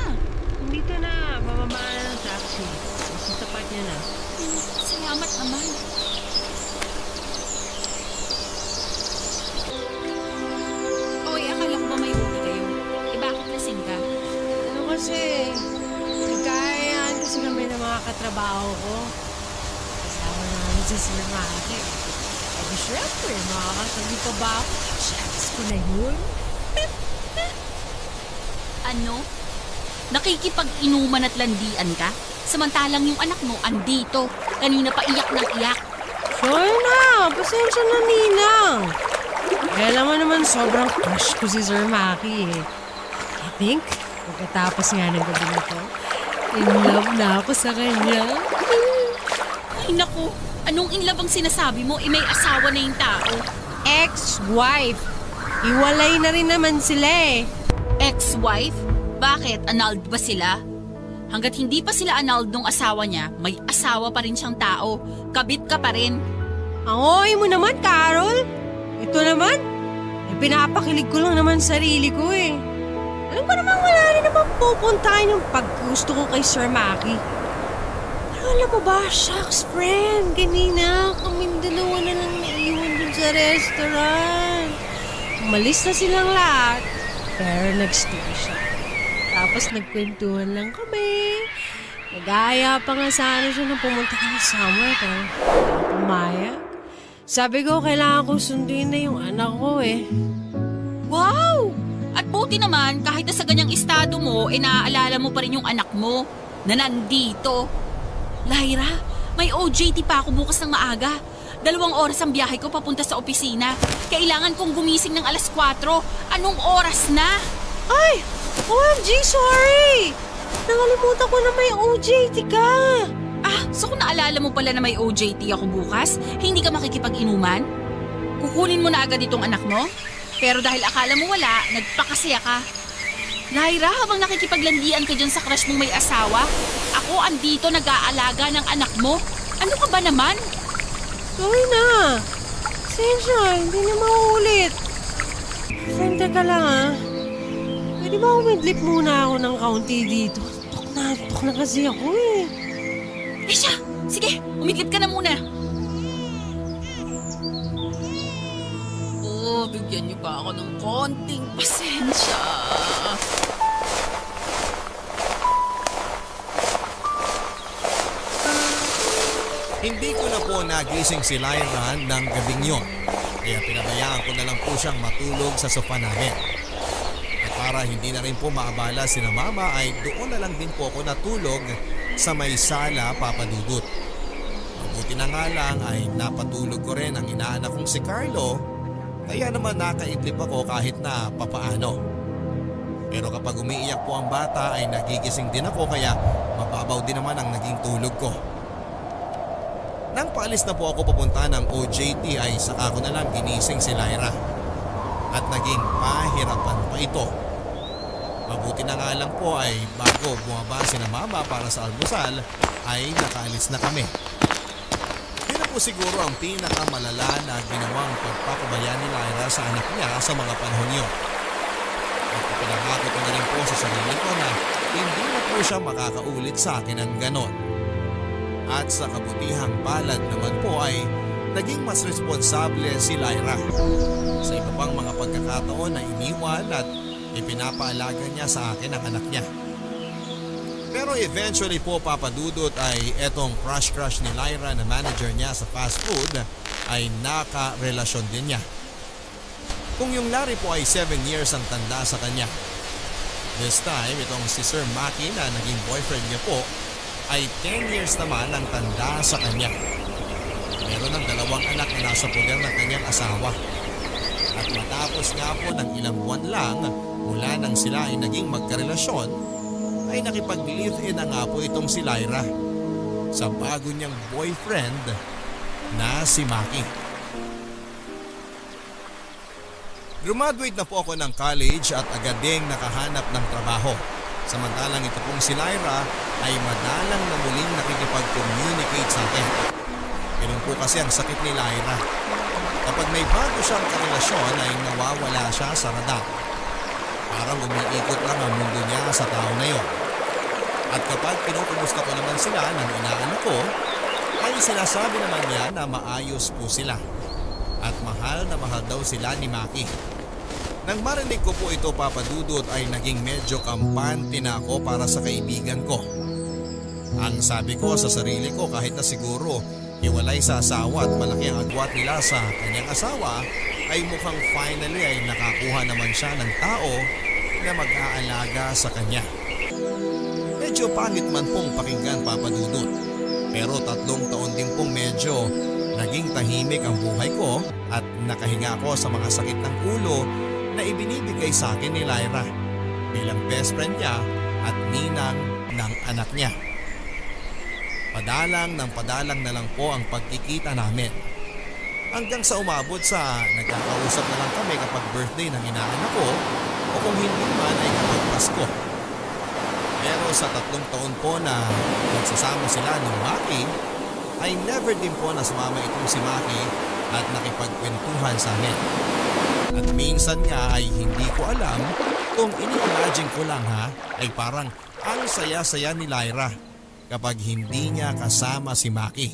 Dito na, bababa na ng taxi. Sa tapat niya na. Salamat naman. Oy, akala ko ba may huli kayo? Eh bakit lasing ka? Ano kasi, nagkayaan kasi kami ng mga katrabaho ko. Kasama namin si Sir Maki. Eh di syempre, makakasali pa ba ako? Chance ko na yun. Ano? Nakikipag-inuman at landian ka? Samantalang yung anak mo andito. Kanina pa iyak ng iyak. Sorry na, pasensya na ninang. Kaya alam mo naman sobrang crush ko si Sir Maki eh. I think, pagkatapos nga ng gabi na to, in love na ako sa kanya. Ay naku, anong inlove ang sinasabi mo? Eh may asawa na yung tao. Ex-wife. Hiwalay na rin naman sila eh. Ex-wife? Bakit? Annulled ba sila? Hanggat hindi pa sila annulled nung asawa niya, may asawa pa rin siyang tao. Kabit ka pa rin. Ang oy mo naman, Carol. Ito naman, eh, pinapakilig ko lang naman sarili ko eh. Alam ko naman wala rin naman pupuntahan yung paggusto ko kay Sir Maki. Pero alam mo ba, shucks friend, kanina kaming dalawa na lang naiwan dun sa restaurant. Umalis na silang lahat, pero nag-stay siya. Tapos nagkwentuhan lang kami. Nag-aaya pa nga sana siya na pumunta kami somewhere, pero pumayag. Sabi ko, kailangan ko sunduin na yung anak ko eh. Wow! At buti naman, kahit na sa ganyang estado mo, eh naaalala mo pa rin yung anak mo na nandito. Lyra, may OJT pa ako bukas ng maaga. 2 oras ang biyahe ko papunta sa opisina. Kailangan kong gumising ng alas 4. Anong oras na? Ay! OMG, sorry! Nakalimutan ko na may OJT ka. Ah, so kung naalala mo pala na may OJT ako bukas, hindi ka makikipag-inuman? Kukunin mo na agad itong anak mo? Pero dahil akala mo wala, nagpakasaya ka. Lyra, habang nakikipaglandian ka dyan sa crush mong may asawa, ako andito nag-aalaga ng anak mo. Ano ka ba naman? Sorry na. Sensya, hindi na mauulit. Friend, teka lang ah. Pwede ba umidlip muna ako ng kaunti dito? Tok na kasi ako eh. Esha, sige, umidlip ka na muna. Oh, bigyan niyo ba ako ng konting pasensya? Hindi ko na po nagising si Lyra ng gabing yon. Kaya pinabayaan ko na lang po siyang matulog sa sofa namin. At para hindi na rin po maabala sina mama ay doon na lang din po ako natulog sa may sala, Papa Dudut. Mabuti na nga lang ay napatulog ko rin ang inaanak kong si Carlo, kaya naman nakaidlip ako kahit na papaano. Pero kapag umiiyak po ang bata ay nagigising din ako kaya mababaw din naman ang naging tulog ko. Nang paalis na po ako papunta ng OJT ay saka ko na lang ginising si Lyra. At naging pahirapan pa ito. Mabuti na nga lang po ay bago bumaba si na mama para sa almusal ay nakaalis na kami. Yun na po siguro ang pinakamalala na ginawang pagpapabaya ni Lyra sa anak niya sa mga panahon yun. At ipinangako ko na rin po sa sarili ko na hindi na po siya makakaulit sa akin ng ganon. At sa kabutihang palad naman po ay naging mas responsable si Lyra. Sa iba pang mga pagkakataon na iniwan at ipinapaalaga niya sa akin ang anak niya. Pero eventually po, Papa Dudut, ay etong crush ni Lyra na manager niya sa fast food ay nakarelasyon din niya. Kung yung Larry po ay 7 years ang tanda sa kanya. This time, itong si Sir Maki na naging boyfriend niya po ay 10 years naman ang tanda sa kanya. Meron ng 2 anak na nasa poder ng kanyang asawa. At matapos nga po ng ilang buwan lang mula nang sila ay naging magkarelasyon, ay nakipag-live-in na nga po itong si Lyra sa bago niyang boyfriend na si Maki. Graduate na po ako ng college at agad ding nakahanap ng trabaho. Samantalang ito pong si Lyra ay madalang na muling nakikipag-communicate sa akin. Ganun po kasi ang sakit ni Lyra. Kapag may bago siyang karelasyon ay nawawala siya sa radar. Parang umiikot lang ang mundo niya sa tao na yon. At kapag kinukumusta ko naman sila ng inaanak ko, ay sinasabi naman niya na maayos po sila. At mahal na mahal daw sila ni Maki. Nang marinig ko po ito, Papa Dudut, ay naging medyo kampante na ako para sa kaibigan ko. Ang sabi ko sa sarili ko, kahit na siguro hiwalay sa asawa at malaki ang agwat nila sa kanyang asawa, ay mukhang finally ay nakakuha naman siya ng tao na mag-aalaga sa kanya. Medyo pangit man pong pakinggan, Papa Dudut. Pero 3 taon din pong medyo naging tahimik ang buhay ko at nakahinga ako sa mga sakit ng ulo na ibinibigay sa akin ni Lyra bilang best friend niya at ninang ng anak niya. Padalang na lang po ang pagkikita namin. Hanggang sa umabot sa nagkakausap na lang kami kapag birthday ng inaanak ko o kung hindi man ay kapag Pasko. Pero sa 3 taon po na nagsasama sila ng Maki, ay never din po nasumama itong si Maki at nakipagkwentuhan sa amin. At minsan nga ay hindi ko alam kung ini-imagine ko lang ay parang ang saya-saya ni Lyra kapag hindi niya kasama si Maki.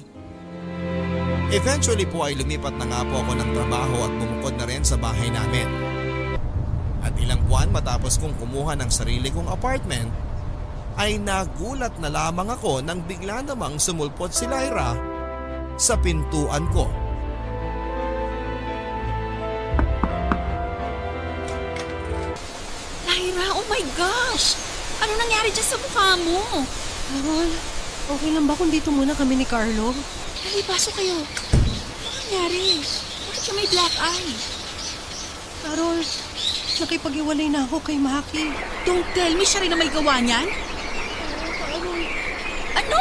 Eventually po ay lumipat na nga po ako ng trabaho at bumukod na rin sa bahay namin. At ilang buwan matapos kong kumuha ng sarili kong apartment, ay nagulat na lamang ako nang bigla namang sumulpot si Lyra sa pintuan ko. Lyra, oh my gosh! Ano nangyari dyan sa mukha mo? Carol, okay lang ba kung dito muna kami ni Carlo? Dali, pasok kayo. Ano nangyari? Bakit siya may black eye? Carol, nakipag-iwalay na ako kay Maki. Don't tell me siya rin na may gawa niyan? Ano?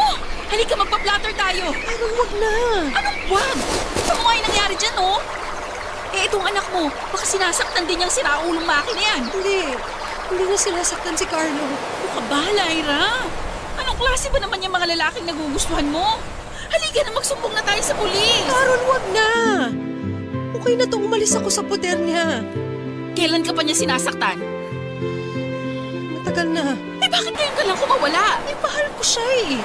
Halika, magpa-platter tayo. Carol, wag na. Anong wag? Ano nga yung nangyari dyan, oh? Eh, itong anak mo, baka sinasaktan din niyang siraulong Maki na yan. Hindi na sinasaktan si Carlo. Ano ka ba, Lyra? Anong klase ba naman yung mga lalaking nagugustuhan mo? Halika na, magsumbong na tayo sa pulis. Carol, wag na. Okay na to, umalis ako sa poder niya. Kailan ka pa niya sinasaktan? Matagal na. Eh, bakit ngayon ka lang kumawala? Eh, mahal ko siya eh.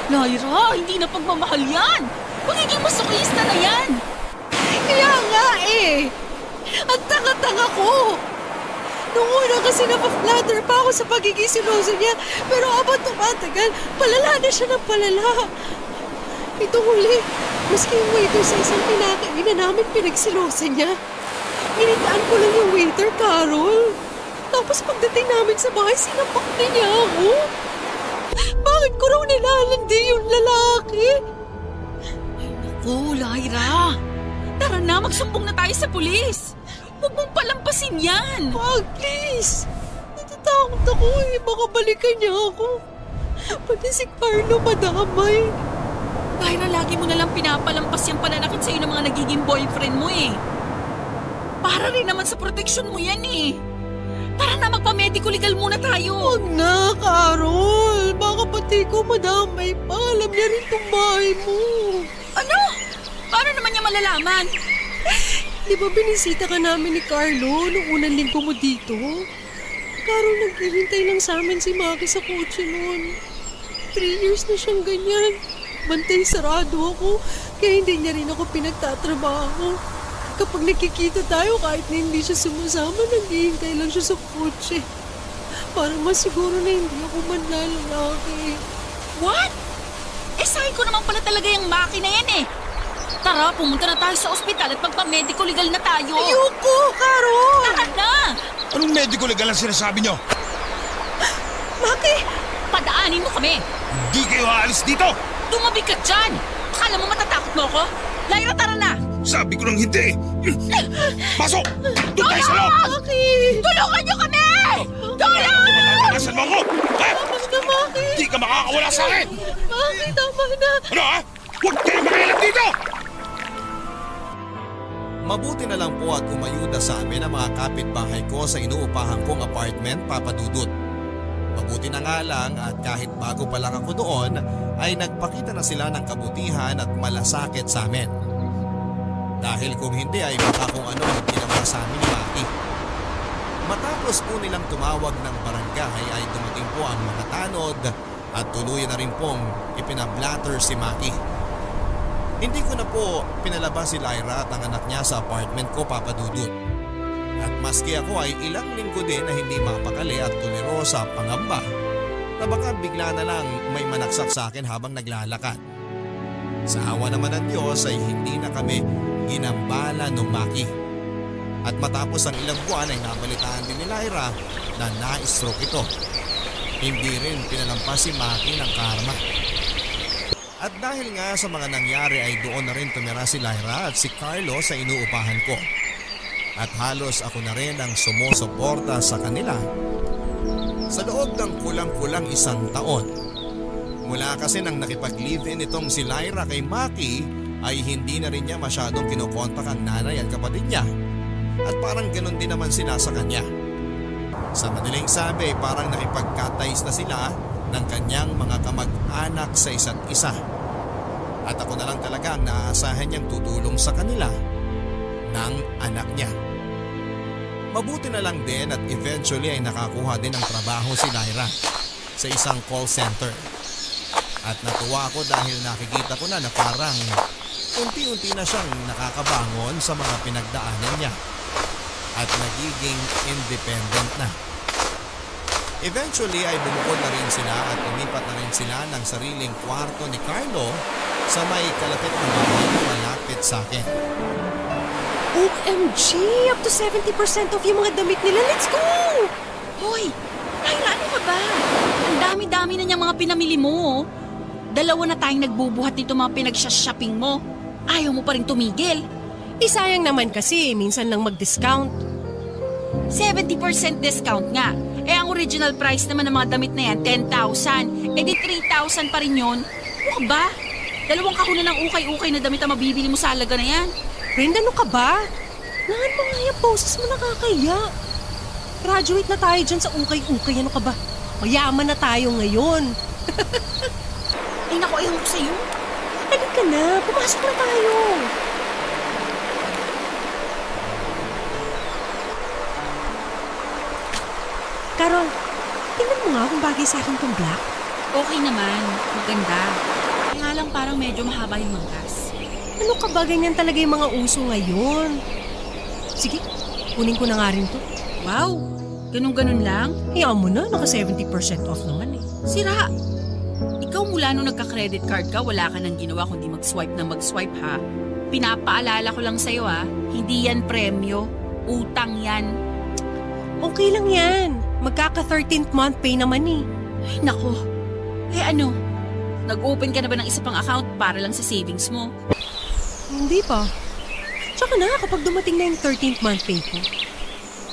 Lyra, hindi na pagmamahal yan. Magiging masochista na yan. Kaya nga eh. Ang tanga-tanga ko. Noong una kasi napaflatter pa ako sa pagiging siloso niya. Pero abang tumatagal, palala na siya ng palala. Ito huli, maski yung waiter sa isang pinakainan namin pinagsilosa niya. Ginitaan ko lang yung waiter, Carol. Tapos pagdating namin sa bahay, sinapak na niya ako. Bakit ko raw nilalandi yung lalaki? Naku, Lyra. Tara na, magsumbong na tayo sa pulis. Huwag mong palampasin yan. Wag, please. Natatakot ako eh. Baka balikan niya ako. Pati si Carlo madamay. Lyra, lagi mo nalang pinapalampas yung pananakit sa'yo ng mga nagiging boyfriend mo eh. Para rin naman sa proteksyon mo yan eh. Tara na, magpa-medico legal muna tayo. Huwag na, Carol. Baka pati ko madamay pa. Alam niya rin tong bahay mo. Ano? Paano naman niya malalaman? Di ba binisita ka namin ni Carlo nung unang linggo mo dito? Carol, naghihintay lang sa amin si Maki sa kotse noon. 3 years na siyang ganyan. Bantay sarado ako, kaya hindi niya rin ako pinagtatrabaho. Kapag nakikita tayo, kahit na hindi siya sumasama, naghihintay lang siya sa kotse. Para masiguro na hindi ako manlalaki. What? Eh, sabi ko naman pala talaga yung makina yan eh. Tara, pumunta na tayo sa ospital at magpa-medico legal na tayo. Ayoko, Carol! Tara na! Anong medical legal ang sinasabi nyo? Maki! Padaanin mo kami. Hindi kayo aalis dito! Tumabi ka dyan! Akala mo matatakot mo ako? Lyra, tara na! Sabi ko nang hindi! Pasok! Doon tayo sa loob! Maki! Tulungan niyo kami! Tulong! Matatasan mo ako! Ha? Tama na, Maki! Hindi ka makakawala sa akin! Maki, tama na! Ano ha? Huwag kayo makialam dito! Mabuti na lang po at umayuda sa amin ang mga kapitbahay ko sa inuupahan kong apartment, Papa Dudut. Mabuti na nga lang at kahit bago pa lang ako doon ay nagpakita na sila ng kabutihan at malasakit sa amin. Dahil kung hindi ay baka kung ano ang ginawa sa amin ni Maki. Matapos po nilang tumawag ng barangay ay dumating po ang mga tanod at tuluyan na rin pong ipinablatter si Maki. Hindi ko na po pinalabas si Lyra at ang anak niya sa apartment ko, Papa Dudut. At maski ako ay ilang linggo din na hindi mapakali at tuliro sa pangamba na baka bigla na lang may manaksak sa akin habang naglalakad. Sa awa naman ng Diyos ay hindi na kami ginambala ng Maki. At matapos ang ilang buwan ay nabalitaan din ni Lyra na na-stroke ito. Hindi rin pinalampas si Maki ng karma. At dahil nga sa mga nangyari ay doon na rin tumira si Lyra at si Carlo sa inuupahan ko. At halos ako na rin ang sumusuporta sa kanila sa loob ng kulang-kulang 1 taon. Mula kasi nang nakipag-live-in itong si Lyra kay Maki ay hindi na rin niya masyadong kinokontak ang nanay at kapatid niya. At parang ganun din naman sila sa kanya. Sa madaling sabi parang nakipagkatays na sila ng kanyang mga kamag-anak sa isa't isa. At ako na lang talaga ang naaasahan niyang tutulong sa kanila ng anak niya. Mabuti na lang din at eventually ay nakakuha din ng trabaho si Lyra sa isang call center. At natuwa ako dahil nakikita ko na parang unti-unti na siyang nakakabangon sa mga pinagdaanan niya at nagiging independent na. Eventually ay bumukod na rin sila at lumipat na rin sila ng sariling kwarto ni Carlo sa may kalapit na bahay na malapit sa akin. OMG! Up to 70% off yung mga damit nila. Let's go! Hoy! Lyra, ano ka ba? Ang dami-dami na niyang mga pinamili mo. 2 na tayong nagbubuhat nito mga pinag-shopping mo. Ayaw mo pa rin tumigil. Isayang naman kasi, minsan lang mag-discount. 70% discount nga. Eh ang original price naman ng mga damit na yan, 10,000. Eh di 3,000 pa rin yun. Ano ka ba? 2 kahunan ng ukay-ukay na damit ang mabibili mo sa halaga na yan. Friend, ano ka ba? Nahan mo nga yung poses mo, nakakaya. Graduate na tayo dyan sa ukay-ukay. Ano ka ba? Mayaman na tayo ngayon. Ay naku, ayaw ko sa'yo. Halika na, pumasok na tayo. Carol, tingnan mo nga kung bagay sa akin tong black. Okay naman, maganda. Nga lang parang medyo mahaba yung mangkas. Ano ka ba, ganyan talaga yung mga uso ngayon? Sige, kunin ko na nga rin to. Wow, ganun-ganun lang? Hayaan mo na, naka 70% off naman eh. Sira! Ikaw mula nung nagka-credit card ka, wala ka nang ginawa kundi mag-swipe na mag-swipe ha. Pinapaalala ko lang sa'yo ha, hindi yan premyo, utang yan. Okay lang yan. Magkaka 13th month pay naman eh. Ay, nako. Eh ano? Nag-open ka na ba ng isa pang account para lang sa savings mo? Hindi pa. Tsaka na kapag dumating na yung 13th month pay ko.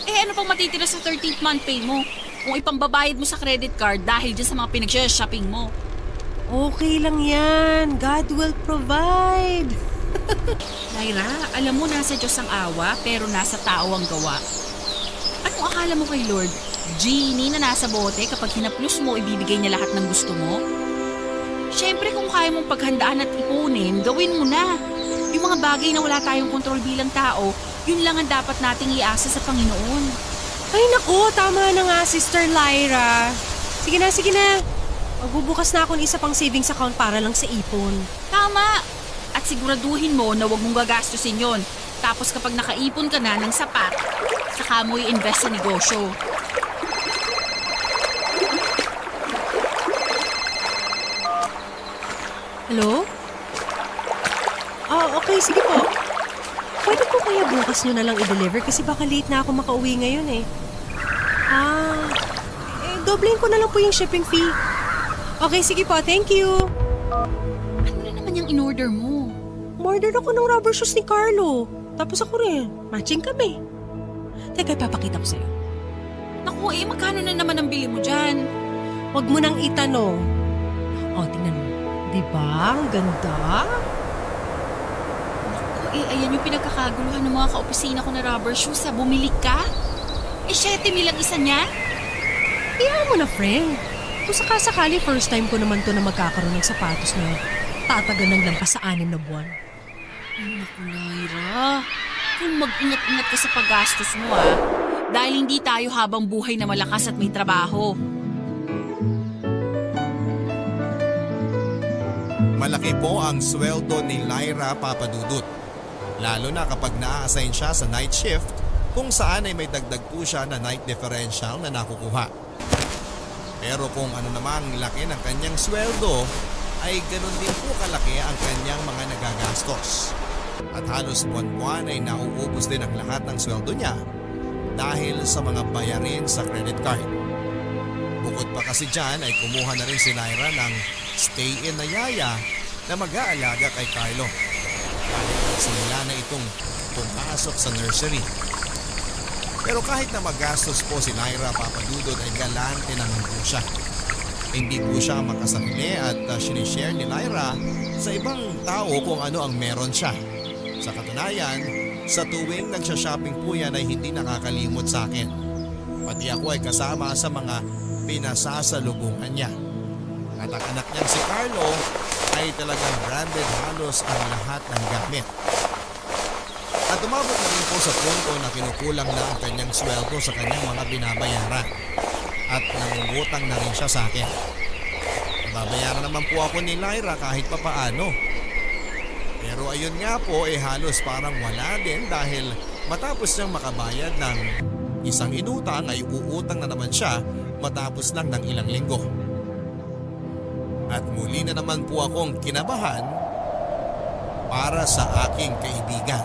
Eh ano pang matitira sa 13th month pay mo? Kung ipambabayad mo sa credit card dahil dyan sa mga pinag-shopping mo. Okay lang yan. God will provide. Lyra, alam mo nasa Diyos ang awa pero nasa tao ang gawa. Anong akala mo kay Lord? Genie na nasa bote kapag hinaplos mo, ibibigay niya lahat ng gusto mo? Siyempre kung kaya mong paghandaan at ipunin, gawin mo na. Yung mga bagay na wala tayong kontrol bilang tao, yun lang ang dapat nating iasa sa Panginoon. Ay naku, tama na nga Sister Lyra. Sige na. Magbubukas na ako ng isa pang savings account para lang sa ipon. Tama! At siguraduhin mo na huwag mong gagastusin yon. Tapos kapag nakaipon ka na ng sapat, saka mo i-invest sa negosyo. Hello? Okay, sige po. Pwede po kaya bukas nyo na lang i-deliver kasi baka late na ako makauwi ngayon eh. Doblein ko na lang po yung shipping fee. Okay, sige po. Thank you. Ano na naman yung in-order mo? Order ako ng rubber shoes ni Carlo. Tapos ako rin. Matching kami. Teka, papakita ko sa'yo. Naku, magkano na naman ang bili mo dyan? Huwag mo nang itanong. Tingnan mo. Diba? Ang ganda. Ayan yung pinagkakaguluhan ng mga kaopisina ko na rubber shoes. Bumili ka? 7,000 lang isa niya? Iyan mo na, friend. Kung sakasakali, first time ko naman to na magkakaroon ng sapatos na tatagal ng lampas sa 6 na buwan. Ay, naku, Lyra. Kung mag-ingat-ingat ka sa paggastos mo, dahil hindi tayo habang buhay na malakas at may trabaho. Malaki po ang sweldo ni Lyra Papadudut. Lalo na kapag na-assign siya sa night shift kung saan ay may dagdag po siya na night differential na nakukuha. Pero kung ano namang laki ng kanyang sweldo, ay ganun din po kalaki ang kanyang mga nagagastos. At halos buwan-buwan ay nauubos din ang lahat ng sweldo niya dahil sa mga bayarin sa credit card. Bukod pa kasi dyan ay kumuha na rin si Lyra ng stay-in na yaya na mag-aalaga kay Carlo. Dahil simula na itong pumasok sa nursery. Pero kahit na magastos po si Lyra Papadudod ay galante naman po siya. Hindi po siya makasarili at sinishare ni Lyra sa ibang tao kung ano ang meron siya. Sa katunayan, sa tuwing nagsha-shopping po yan ay hindi nakakalimot sa akin. Pati ako ay kasama sa mga pinasasalubungan niya. At ang anak niyang si Carlo ay talagang branded halos ang lahat ng gamit. At umabot na rin po sa punto na kinukulang na ang kanyang sweldo sa kanyang mga binabayaran. At nangungutang na rin siya sa akin. Nababayaran naman po ako ni Lyra kahit papaano. Pero ayun nga po halos parang wala din dahil matapos niyang makabayad ng isang inutang ay uutang na naman siya matapos lang ng ilang linggo. At muli na naman po akong kinabahan para sa aking kaibigan.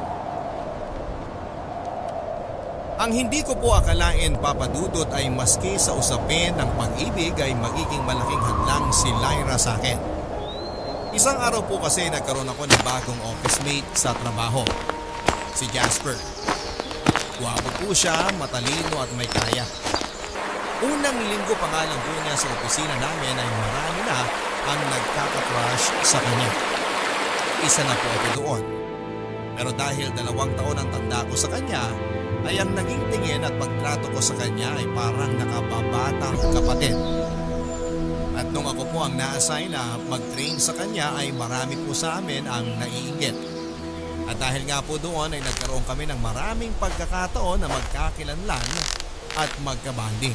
Ang hindi ko po akalain, Papadudot, ay maski sa usapin ng pag-ibig ay magiging malaking hadlang si Lyra sa akin. Isang araw po kasi nagkaroon ako ng bagong office mate sa trabaho, si Jasper. Guwapo po siya, matalino at may kaya. Unang linggo pa nga lang po niya sa opisina namin ay marami na ang nagkaka-crush sa kanya. Isa na po ako doon. Pero dahil 2 taon ang tanda ko sa kanya, ay ang naging tingin at pagtrato ko sa kanya ay parang nakababatang kapatid. At nung ako po ang na-assign na mag-train sa kanya ay marami po sa amin ang naiinggit. At dahil nga po doon ay nagkaroon kami ng maraming pagkakataon na magkakilanlan at magkabanding.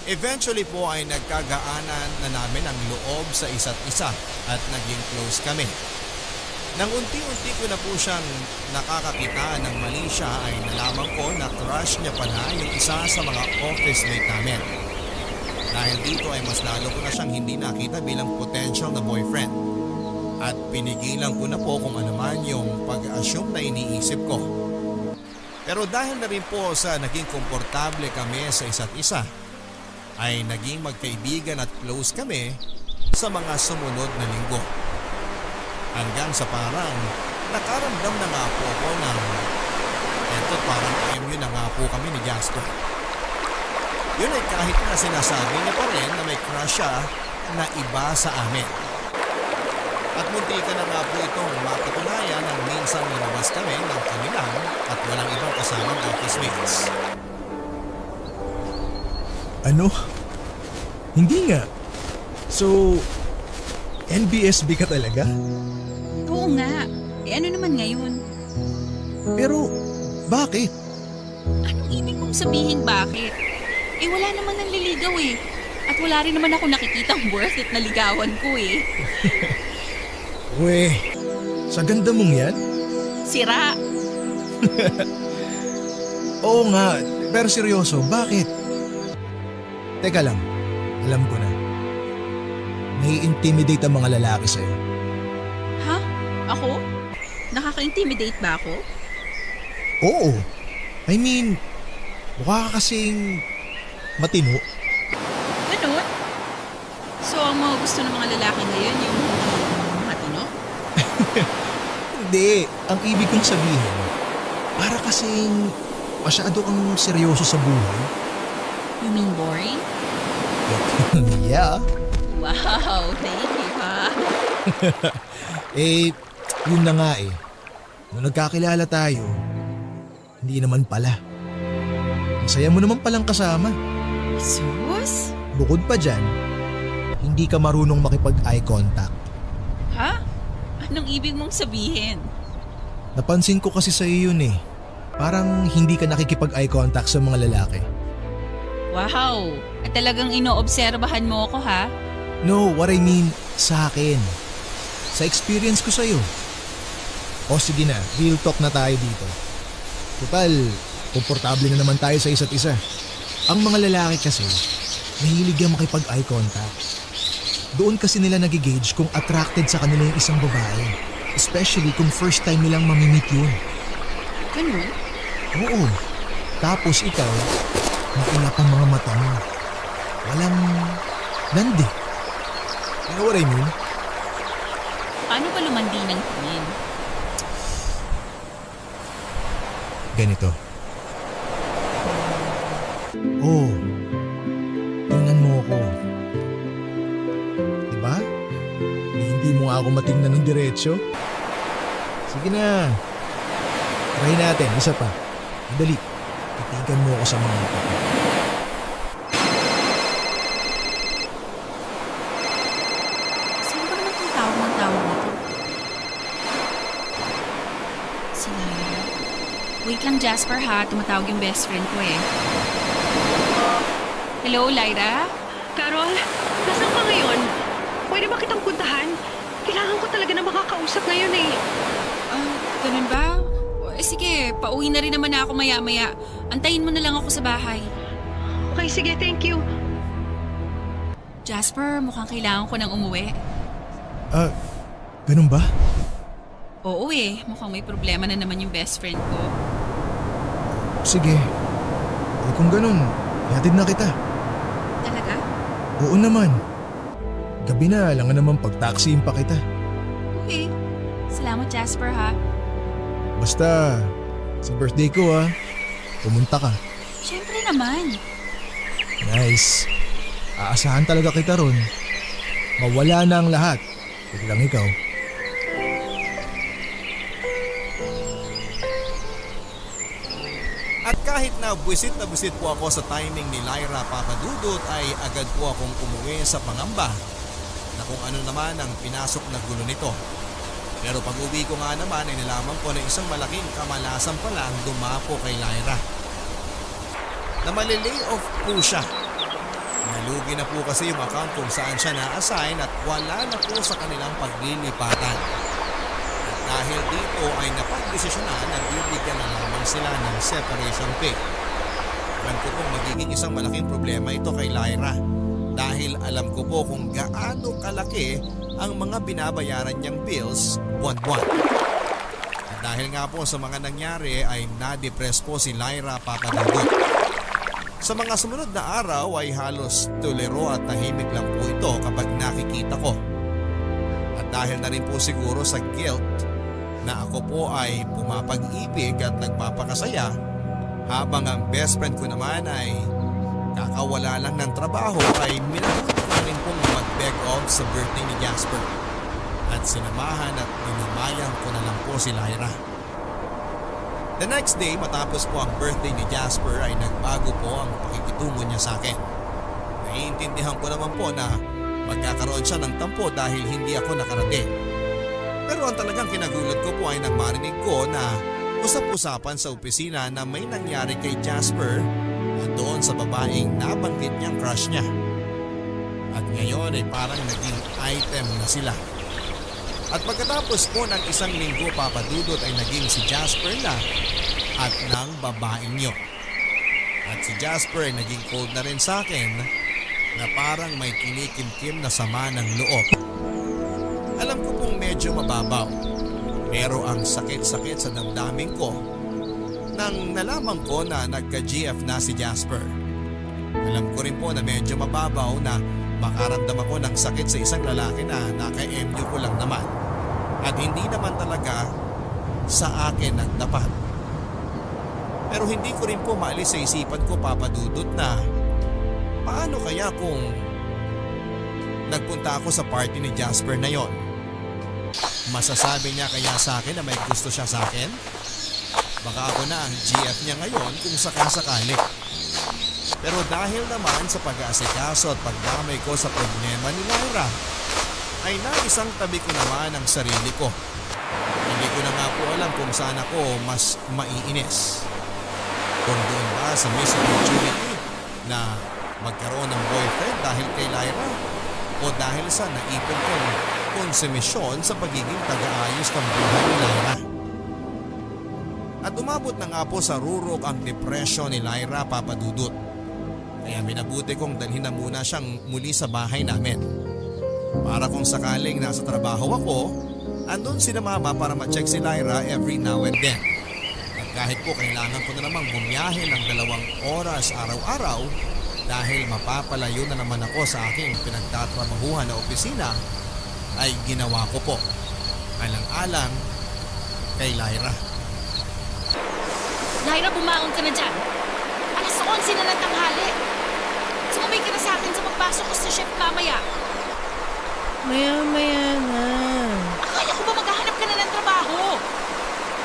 Eventually po ay nagkagaanan na namin ang loob sa isa't isa at naging close kami. Nang unti-unti ko na po siyang nakakakita ng mali siya ay nalaman ko na crush niya pala yung isa sa mga office mate namin. Dahil dito ay mas lalo ko na siyang hindi nakita bilang potential na boyfriend. At pinigilan ko na po kung ano man yung pag-assume na iniisip ko. Pero dahil na rin po sa naging komportable kami sa isa't isa, ay naging magkaibigan at close kami sa mga sumunod na linggo. Hanggang sa parang nakaramdam na nga po ako ng eto parang MU na nga po kami ni Jasper. Yun ay kahit na sinasabi niya pa rin na may crush siya na iba sa amin. At munti ka na nga po itong mapatunayan nang minsan nilabas kami ng kami lang at walang ibang kasamang office mates. Ano? Hindi nga. So, NBSB ka talaga? Oo nga. Ano naman ngayon? Pero, bakit? Anong ibig mong sabihin bakit? Wala naman nang liligaw eh. At wala rin naman ako nakikitang worth it na ligawan ko eh. Weh, sa ganda mong yan? Sira. Oo nga, pero seryoso, bakit? Teka lang, alam ko na. Nai-intimidate ang mga lalaki sa'yo. Ha? Ako? Nakaka-intimidate ba ako? Oo. I mean, mukha ka kasing matino. Ganun? So ang mga gusto ng mga lalaki ngayon yung matino? Hindi, ang ibig kong sabihin, para kasing masyado kang seryoso sa buhay. You mean boring? Yeah. Wow, thank you ha. Yun na nga eh. Nung nagkakilala tayo, hindi naman pala. Ang saya mo naman palang kasama. Sus? Bukod pa dyan, hindi ka marunong makipag-eye contact. Ha? Anong ibig mong sabihin? Napansin ko kasi sa iyo yun eh. Parang hindi ka nakikipag-eye contact sa mga lalaki. Wow! At talagang inoobserbahan mo ako ha? No, what I mean, sa akin. Sa experience ko sa'yo. O sige na, real talk na tayo dito. Total, komportable na naman tayo sa isa't isa. Ang mga lalaki kasi, mahilig yung makipag-eye contact. Doon kasi nila nagigauge kung attracted sa kanila yung isang babae. Especially kung first time nilang mamimit yun. Ganun? Oo. Tapos ikaw, maulap ang mga mata mo. Walang landi. You know what I mean? Paano ba lumandi ng tingin? Ganito. Oh, tingnan mo ako. Diba? Hindi mo nga ako matingnan ng diretsyo. Sige na. Try natin, isa pa. Madali. Titigan mo ako sa mga mata ko. Sino ba naman yung tawag ng tawag nito? Si Lyra. Wait lang Jasper ha, tumatawag yung best friend ko eh. Hello Lyra? Carol, nasaan ka ngayon? Pwede ba kitang puntahan? Kailangan ko talaga na makakausap ngayon eh. Ganun ba? Sige, pauwi na rin naman ako maya-maya. Antayin mo na lang ako sa bahay. Okay, sige, thank you. Jasper, mukhang kailangan ko nang umuwi. Ganun ba? Oo eh, mukhang may problema na naman yung best friend ko. Sige. Kung ganun, ihatid na kita. Talaga? Oo naman. Gabi na, lang naman pag-taxiin pa kita. Okay. Salamat Jasper ha. Basta, sa birthday ko pumunta ka. Siyempre naman. Nice. Aasahan talaga kita ron. Mawala na ang lahat. Biglang ikaw. At kahit na buwisit po ako sa timing ni Lyra Papadudot ay agad po akong umuwi sa pangamba na kung ano naman ang pinasok na gulo nito. Pero pag uwi ko nga naman ay nalaman ko na isang malaking kamalasan pala ang dumapo kay Lyra. Na malilay off po siya. Nalugi na po kasi yung account kung saan siya na-assign at wala na po sa kanilang paglilipatan. At dahil dito ay napagdesisyonan na bibigyan na lamang sila ng separation pay. Alam ko pong magiging isang malaking problema ito kay Lyra dahil alam ko po kung gaano kalaki ang mga binabayaran niyang bills buwan-buwan. At dahil nga po sa mga nangyari ay na-depress po si Lyra Papadudut. Sa mga sumunod na araw ay halos tulero at tahimik lang po ito kapag nakikita ko. At dahil na rin po siguro sa guilt na ako po ay pumapag-ibig at nagpapakasaya, habang ang best friend ko naman ay kakawala lang ng trabaho, ay minabuti ko na rin pong mag-beg off sa birthday ni Jasper. At sinamahan at dinamayan ko na lang po si Lyra. The next day, matapos po ang birthday ni Jasper, ay nagbago po ang pakikitungo niya sa akin. Naiintindihan ko naman po na magkakaroon siya ng tampo dahil hindi ako nakarating. Pero ang talagang kinagulat ko po ay nang marinig ko na usap-usapan sa opisina na may nangyari kay Jasper at doon sa babaeng nabanggit niyang crush niya. At ngayon ay parang naging item na sila. At pagkatapos po ng isang linggo, Papadudot, ay naging si Jasper na at ng babaeng niyo. At si Jasper ay naging cold na rin sa akin na parang may kinikimkim na sama ng loob. Alam ko pong medyo mababaw, pero ang sakit-sakit sa damdamin ko nang nalaman ko na nagka-GF na si Jasper. Alam ko rin po na medyo mababaw na makaramdam ako ng sakit sa isang lalaki na naka-MU ko lang naman at hindi naman talaga sa akin nagdapat. Pero hindi ko rin po maalis sa isipan ko, Papadudot, na paano kaya kung nagpunta ako sa party ni Jasper na yon? Masasabi niya kaya sa akin na may gusto siya sa akin? Baka ako na ang GF niya ngayon kung sakasakali. Pero dahil naman sa pag-aasikaso at pagdamay ko sa problema ni Lyra, ay naisang tabi ko naman ang sarili ko. Hindi ko na nga po alam kung saan ako mas maiinis. Kung doon ba sa missed opportunity na magkaroon ng boyfriend dahil kay Lyra, o dahil sa naipon kong konsumisyon sa pagiging taga-ayos ng buhay ni Lyra. At umabot na nga po sa rurok ang depression ni Lyra, Papadudut. Kaya minabuti kong dalhin na muna siyang muli sa bahay namin. Para kung sakaling nasa trabaho ako, andun si na mama para ma-check si Lyra every now and then. At kahit po kailangan ko na namang bumiyahe ng 2 oras araw-araw dahil mapapalayo na naman ako sa aking pinagtatrabahuhan na opisina, ay ginawa ko po. Alang-alang kay Lyra. Lyra, bumaon ka na dyan. Alas 11 na ng tanghali. Sumabay ka na sa akin sa pagpasok ko sa chef mamaya. Maya-maya na. Akala ko ba maghahanap ka na ng trabaho?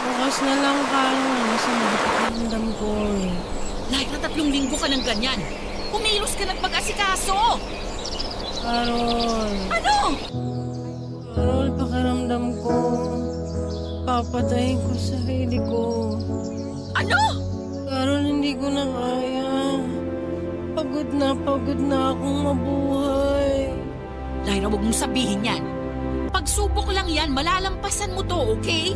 Bukas na lang kaya. Masama ang pakiramdam ko eh. Lyra, 3 linggo ka ng ganyan. Kumilos ka ng pag-asikaso. Carol. Ano? Carol, pakiramdam ko. Papatayin ko sa sarili ko. Ano? Carol, hindi ko na kaya. Pagod na akong mabuhay. Lyra, huwag mong sabihin yan. Pagsubok lang yan, malalampasan mo to, okay?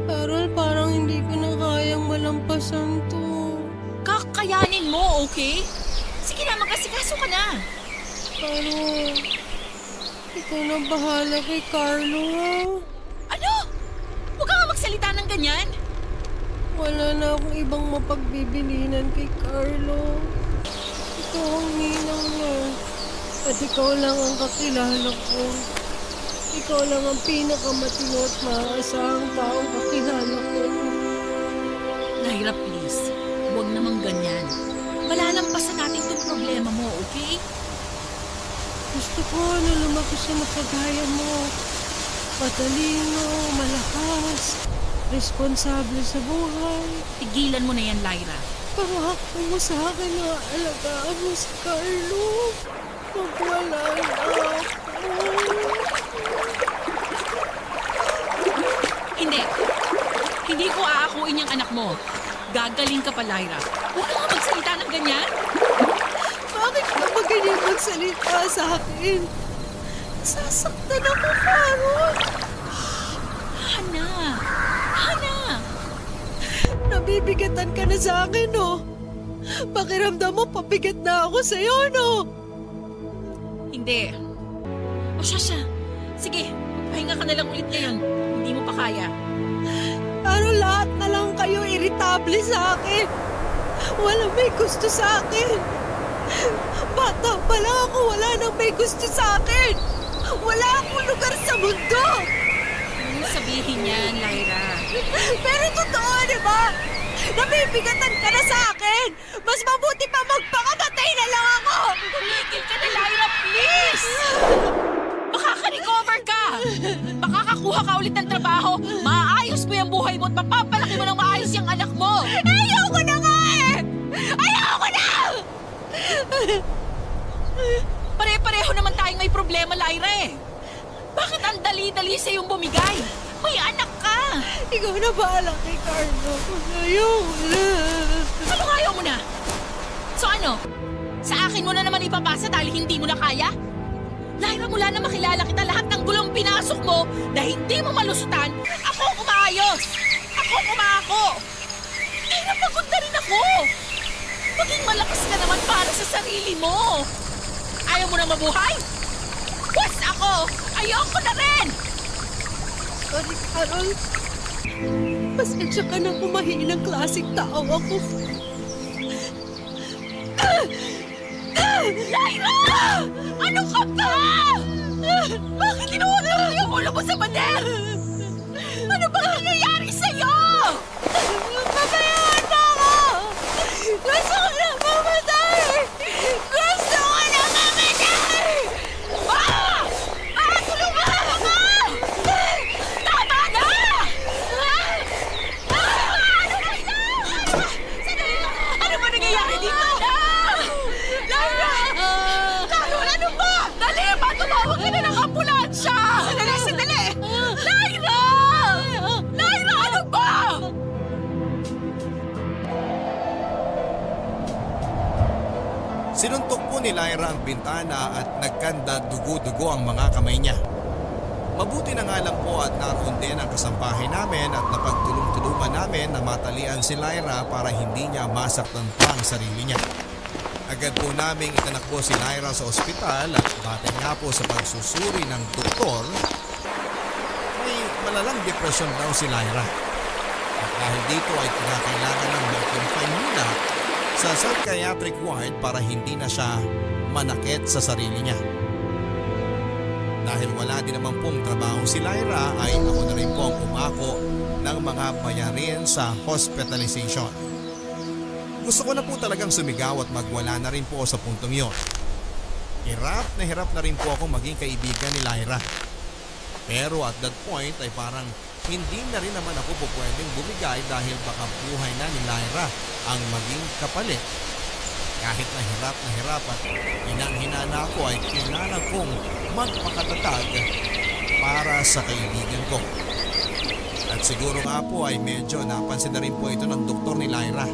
Carol, parang hindi ko na kayang malampasan to. Kakayanin mo, okay? Sige na, mag-asikaso ka na. Carol, ikaw na bahala kay Carlo, ha? Ano? Huwag ka nga magsalita ng ganyan. Wala na akong ibang mapagbibilinan kay Carlo. Ikaw ang ninang niya. At ikaw lang ang kakilala ko. Ikaw lang ang pinakamatino at maaasahang taong kakilala ko. Lyra, please. Huwag namang ganyan. Malalampasan natin tong problema mo, okay? Gusto ko na lumaki siya na kagaya mo. Matalino, malakas, responsable sa buhay. Tigilan mo na yan, Lyra. Pangako mo sa akin na alagaan mo si Carlo. Magwala na ako. Hindi. Hindi ko aakuin yung anak mo. Gagaling ka pa, Lyra. Huwag ka nga magsalita ng ganyan. Bakit ka ba ganyan magsalita sa akin? Sasaktan ako, Carol. Hana! Hana! Nabibigatan ka na sa akin, no? Pakiramdam mo, pabigat na ako sa'yo, no? Hindi. O siya. Sige, pahinga ka na lang ulit ngayon. Hindi mo pa kaya. Pero lahat na lang kayo irritable sa akin. Walang may gusto sa akin. Bata pa lang ako, wala nang may gusto sa akin. Wala akong lugar sa mundo. Ano sabihin yan, Lyra? Pero totoo, di ba? Nabibigatan ka na sa akin. Mas mabuti pa magpakamatay na lang ako. Tumigil ka na, Lyra, please! Makaka-recover ka! Makakakuha ka ulit ng trabaho, maayos mo yung buhay mo at mapapalaki mo ng maayos yung anak mo! Ayoko na nga eh! Ayoko na! Pare-pareho naman tayong may problema, Lyra eh. Bakit ang dali-dali sa iyong bumigay? May anak ka! Ikaw na bahala kay Carlo. Ayoko na. Anong ayaw mo na? So ano? Sa akin mo na naman ipapasa dahil hindi mo na kaya? Lyra, mula na makilala kita, lahat ng gulong pinasok mo na hindi mo malusutan, ako ang umaayos! Ako ang umako! Lyra, pagod na rin ako! Maging malakas ka naman para sa sarili mo! Ayaw mo na mabuhay? Bas ako! Ayoko na rin! Sorry, Carol. Pasensya ka na kung mahinang klaseng tao ako. Lyra! Ano ka ba? Bakit tinuunan mo yung ulo mo sa pader? Ano bang nangyayari sa'yo? Pabayaan mo ako! Gusto ko na mamatay! Gusto ko na mamatay! Ah! Ah! Tulungan ako! Tama na! Ano ba ito? Ano ba nangyayari dito? Lyra! Carol, ano ba? Dali ba? Tumawag ka na ng ambulansya! Sandali, sandali! Lyra! Lyra, ano ba? Sinuntok po ni Lyra ang bintana at nagkanda dugo-dugo ang mga kamay niya. Mabuti na nga lang po at naroon din ang kasambahay namin at napagtulong-tulungan namin na matalian si Lyra para hindi niya masaktan pa ang sarili niya. Agad po naming itinakbo si Lyra sa ospital at batay nga po sa pagsusuri ng doktor, may malalang depresyon daw si Lyra. At dahil dito ay kinakailangan ng mag-confine muna sa psychiatric ward para hindi na siya manakit sa sarili niya. Dahil wala din naman pong trabaho si Lyra ay ako na rin po ang umako ng mga bayarin sa hospitalization. Gusto ko na po talagang sumigaw at magwala na rin po sa puntong yon. Hirap na rin po ako maging kaibigan ni Lyra. Pero at that point ay parang hindi na rin naman ako po pwedeng bumigay dahil baka buhay na ni Lyra ang maging kapalit. Kahit na hirap at hinang-hina na ako ay kailangan kong magpakatatag para sa kaibigan ko. At siguro nga po ay medyo napansin na rin po ito ng doktor ni Lyra.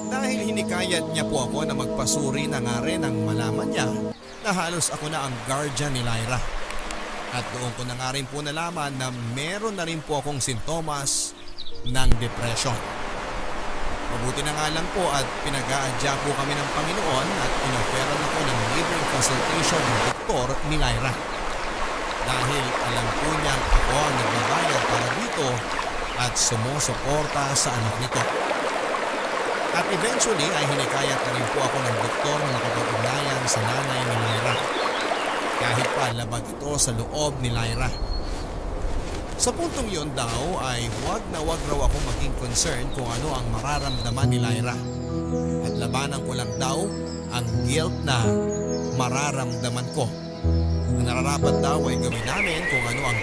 Dahil hinikayat niya po ako na magpasuri na nga rin ang malaman niya na halos ako na ang guardian ni Lyra. At doon ko na nga rin po nalaman na meron na rin po akong sintomas ng depression. Mabuti na nga lang po at pinag-aadya po kami ng Panginoon at inoferan ako ng libreng consultation ng doktor ni Lyra. Dahil alam po niyang ako ang nagbabayad para dito at sumusuporta sa anak nito. At eventually ay hinikayat na rin po ako ng doktor na nakapag-ugnayan sa nanay ni Lyra. Kahit pa labag ito sa loob ni Lyra. Sa puntong yon daw ay wag raw ako maging concerned kung ano ang mararamdaman ni Lyra. At labanan ko lang daw ang guilt na mararamdaman ko. Ang nararapat daw ay gawin namin kung ano ang